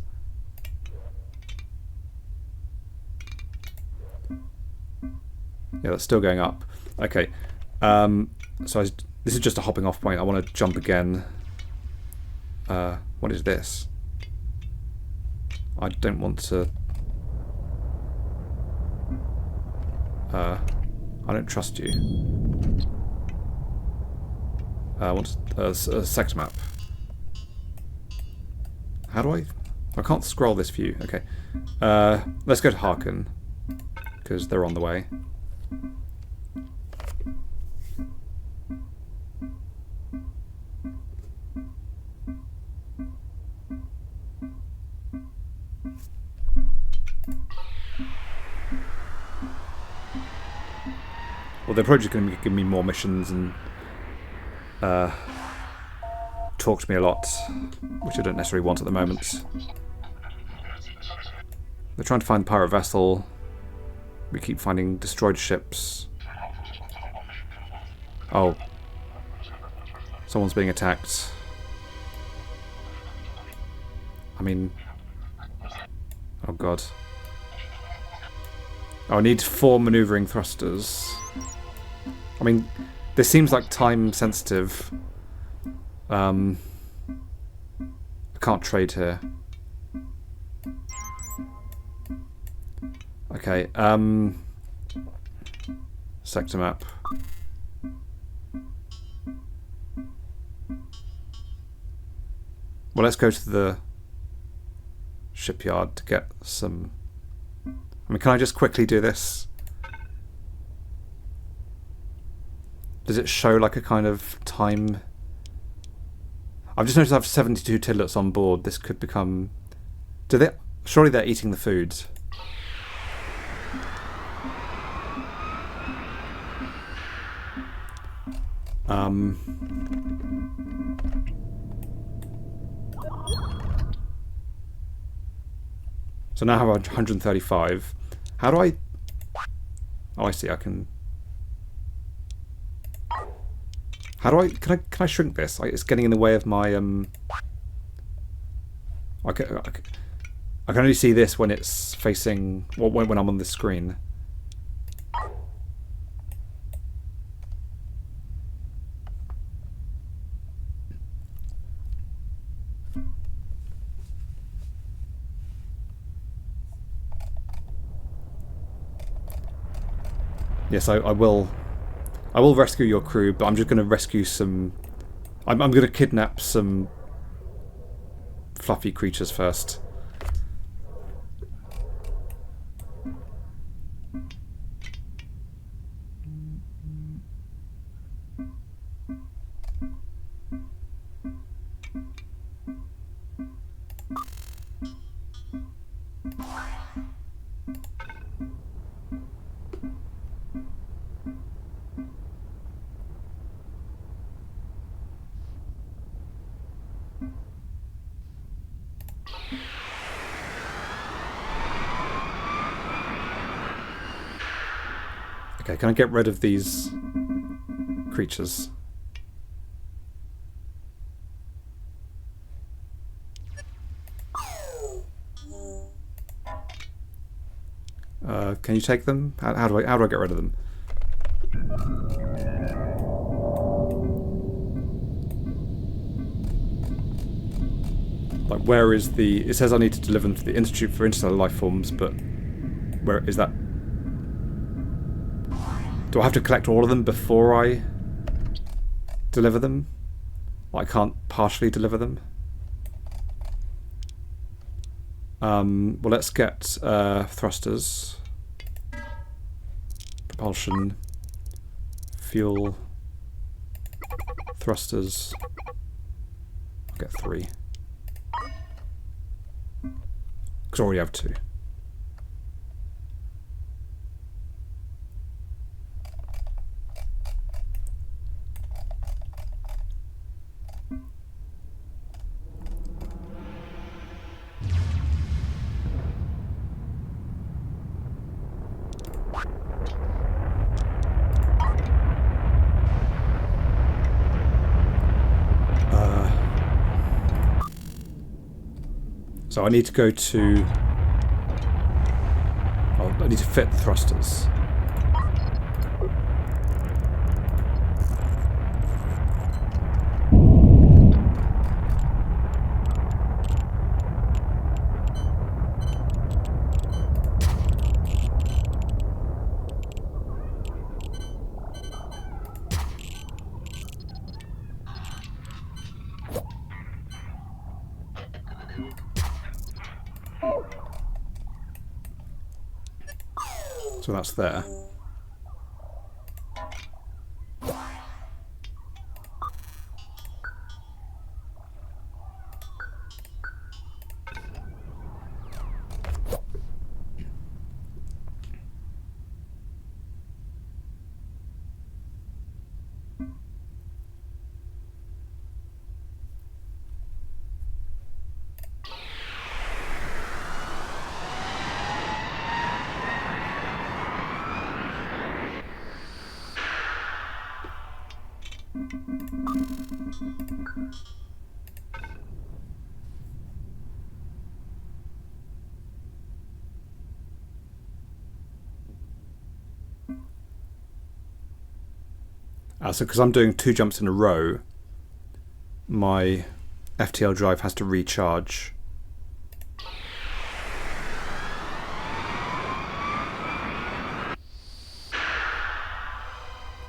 Yeah, that's still going up. Okay, so this is just a hopping off point. I want to jump again. What is this? I don't want to... I don't trust you. I want a sector map. How do I can't scroll this view. Okay. Let's go to Harken, because they're on the way. Well, they're probably just going to give me more missions and talk to me a lot, which I don't necessarily want at the moment. They're trying to find the pirate vessel. We keep finding destroyed ships. Oh. Someone's being attacked. I mean... Oh god. Oh, I need 4 maneuvering thrusters. I mean, this seems like time sensitive. I can't trade here. Okay, sector map. Well, let's go to the shipyard to get some... I mean, can I just quickly do this? Does it show like a kind of time? I've just noticed I have 72 tillets on board. This could become... Do they? Surely they're eating the food. So now I have 135. How do I... Oh, I see. I can... How do I... Can I shrink this? It's getting in the way of my... I can only see this when it's facing... When I'm on the screen. Yes, I will rescue your crew, but I'm just going to rescue some... I'm going to kidnap some fluffy creatures first. Okay, can I get rid of these creatures? Can you take them? How do I get rid of them? Like, where is the... It says I need to deliver them to the Institute for Interstellar Life Forms, but where is that? Do I have to collect all of them before I deliver them? Well, I can't partially deliver them. Well, let's get thrusters, propulsion, fuel, thrusters. I'll get 3. Because I already have 2. So I need to go to... Oh, I need to fit the thrusters. So that's there. So because I'm doing 2 jumps in a row, my FTL drive has to recharge.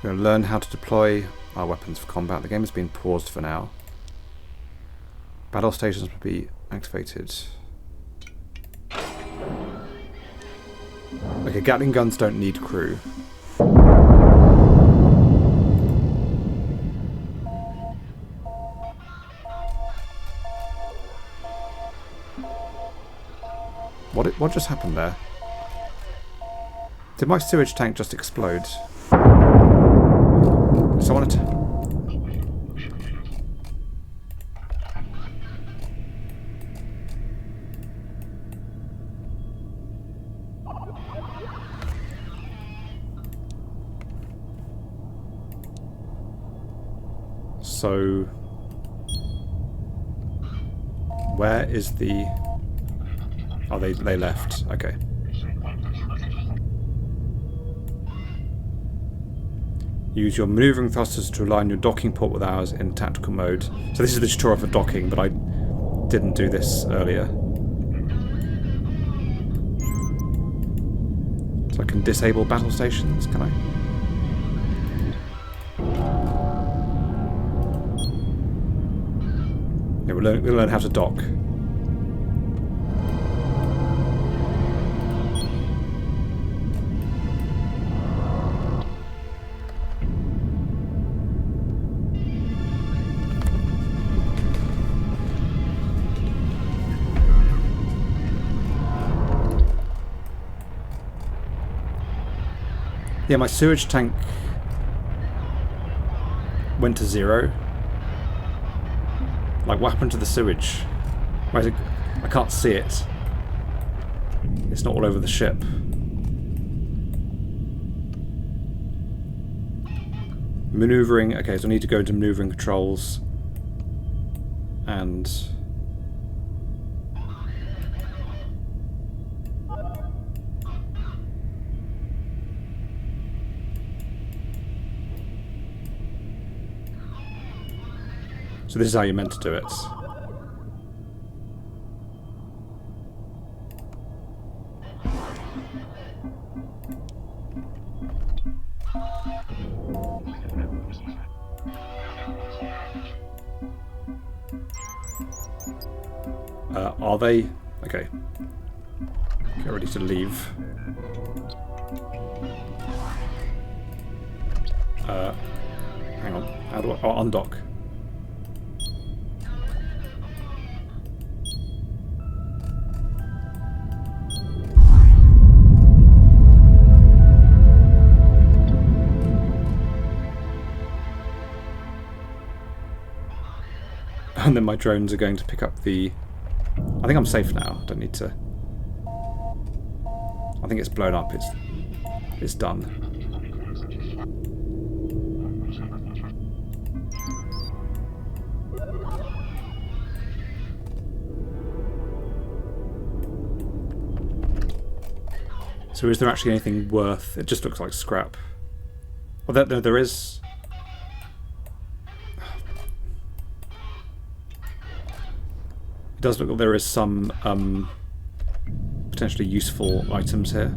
We're going to learn how to deploy our weapons for combat. The game has been paused for now. Battle stations will be activated. Okay, Gatling guns don't need crew. What just happened there? Did my sewage tank just explode? Someone So where is the... Oh, they left. Okay. Use your maneuvering thrusters to align your docking port with ours in tactical mode. So this is the tutorial for docking, but I didn't do this earlier. So I can disable battle stations, can I? Yeah, we'll learn how to dock. Yeah, my sewage tank went to 0. Like, what happened to the sewage? Where is it? I can't see it. It's not all over the ship. Maneuvering. Okay, so I need to go into maneuvering controls. And... so this is how you're meant to do it. Are they? Okay. Get ready to leave. Hang on. How do I... Oh, undock. And then my drones are going to pick up the... I think I'm safe now. I don't need to... I think it's blown up. It's done. So is there actually anything worth... It just looks like scrap. Well, there is... It does look like there is some potentially useful items here.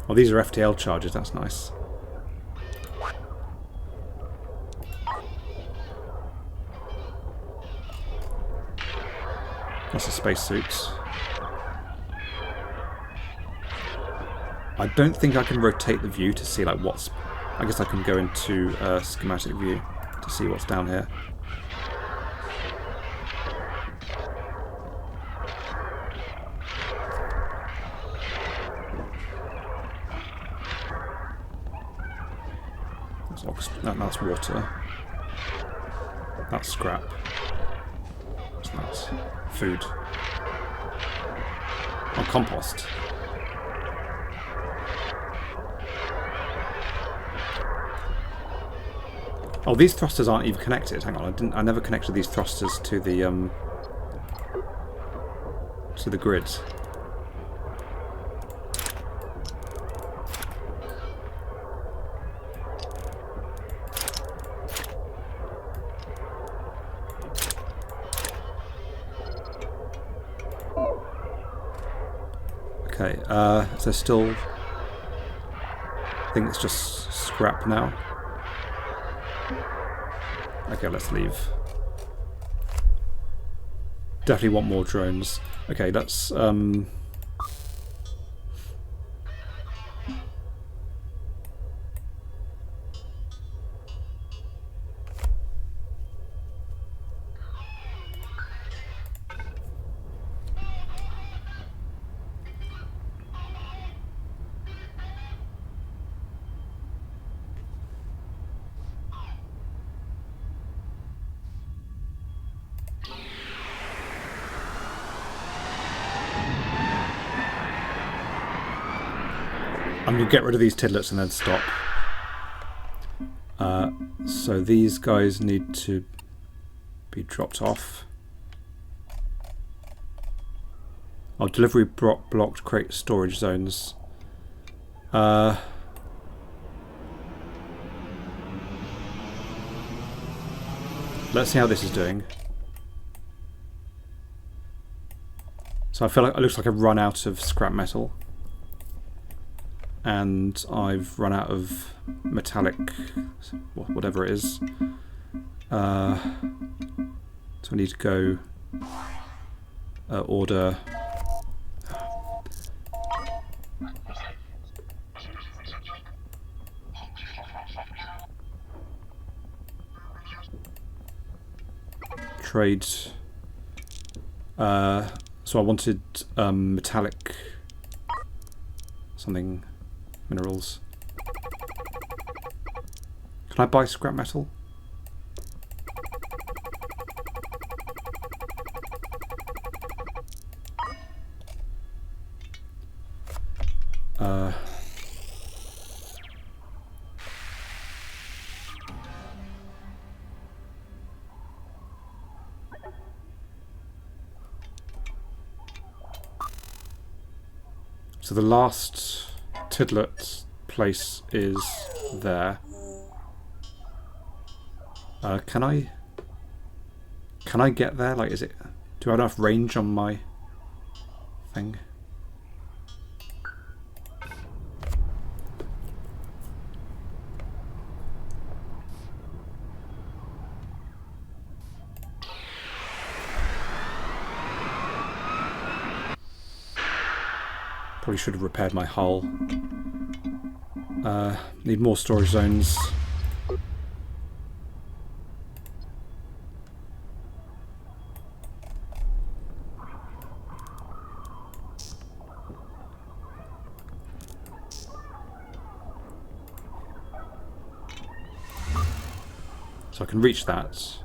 Oh, these are FTL charges, that's nice. That's a spacesuit. I don't think I can rotate the view to see like what's... I guess I can go into schematic view to see what's down here. That's water. That's scrap. What's that? Food. Oh, compost. Oh, these thrusters aren't even connected. Hang on, I never connected these thrusters to the to the grid. Okay, so still... I think it's just scrap now. Okay, let's leave. Definitely want more drones. Okay, that's... I'm going to get rid of these tidlets and then stop. So these guys need to be dropped off. Oh, delivery blocked, create storage zones. Let's see how this is doing. So I feel like it looks like I've run out of scrap metal. And I've run out of metallic, whatever it is. So I need to go order. Trade. So I wanted metallic something. Minerals. Can I buy scrap metal? So the last tidlet place is there. Can I get there? Like, is it? Do I have enough range on my thing? Probably should have repaired my hull. Need more storage zones. So I can reach that.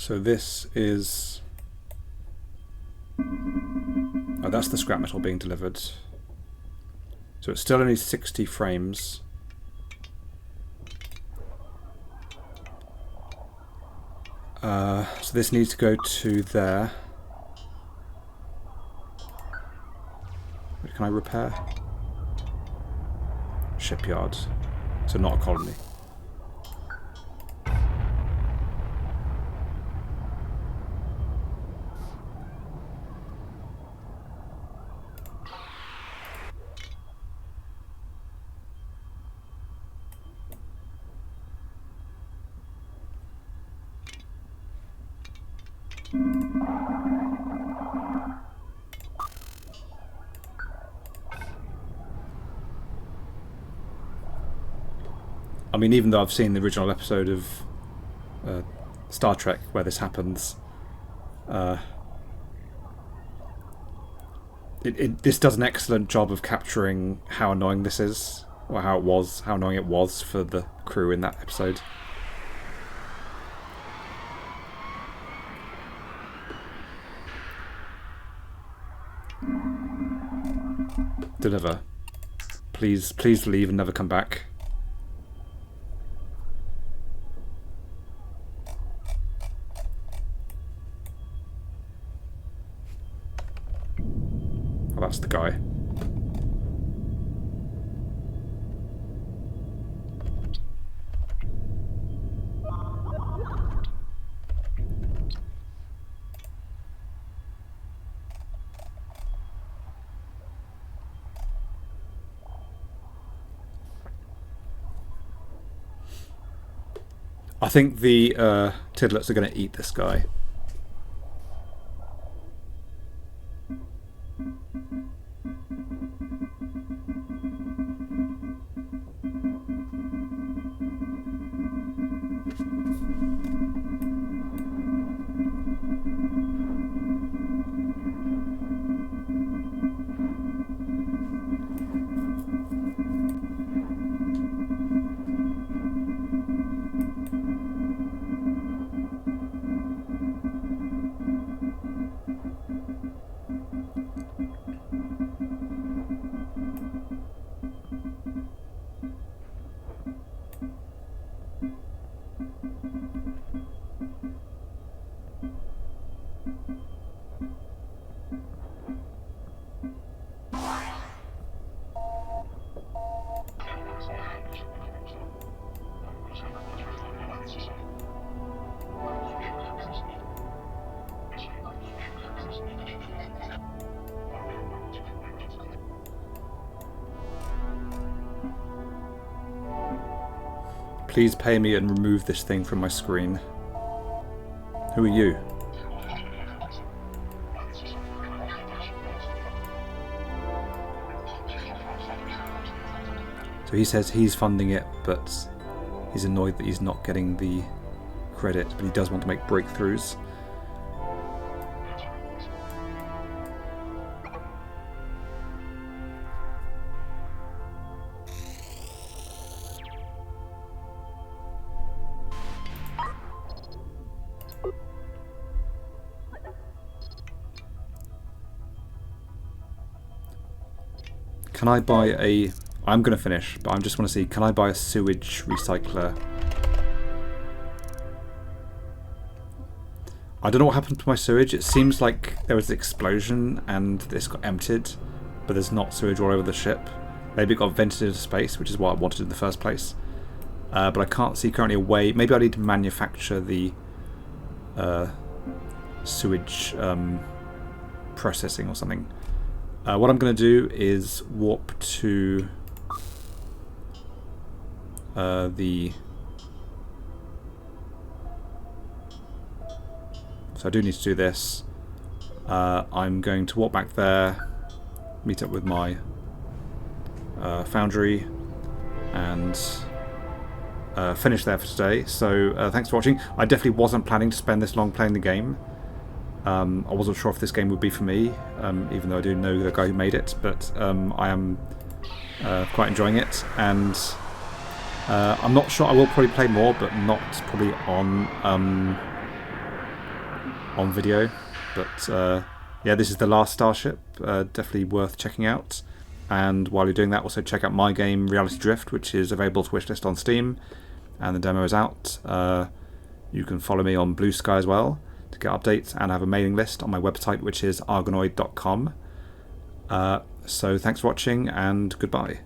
So this is... Oh, that's the scrap metal being delivered. So it's still only 60 frames. So this needs to go to there. Can I repair? Shipyard. So not a colony. I mean, even though I've seen the original episode of Star Trek where this happens, this does an excellent job of capturing how annoying this is, or how annoying it was for the crew in that episode. Deliver. Please leave and never come back. Oh, that's the guy. I think the Tidlets are going to eat this guy. Please pay me and remove this thing from my screen. Who are you? So he says he's funding it, but he's annoyed that he's not getting the credit, but he does want to make breakthroughs. Can I buy a... I'm going to finish, but I just want to see, can I buy a sewage recycler? I don't know what happened to my sewage. It seems like there was an explosion and this got emptied, but there's not sewage all over the ship. Maybe it got vented into space, which is what I wanted in the first place. But I can't see currently a way. Maybe I need to manufacture the sewage processing or something. What I'm going to do is warp to the... So I do need to do this. I'm going to walk back there, meet up with my foundry, and finish there for today. So thanks for watching. I definitely wasn't planning to spend this long playing the game. I wasn't sure if this game would be for me, even though I do know the guy who made it, but I am quite enjoying it, and I'm not sure. I will probably play more, but not probably on on video. But yeah, this is the Last Starship. Definitely worth checking out. And while you're doing that, also check out my game Reality Drift, which is available to wishlist on Steam, and the demo is out. You can follow me on Blue Sky as well to get updates, and I have a mailing list on my website, which is argonoid.com. So thanks for watching, and goodbye.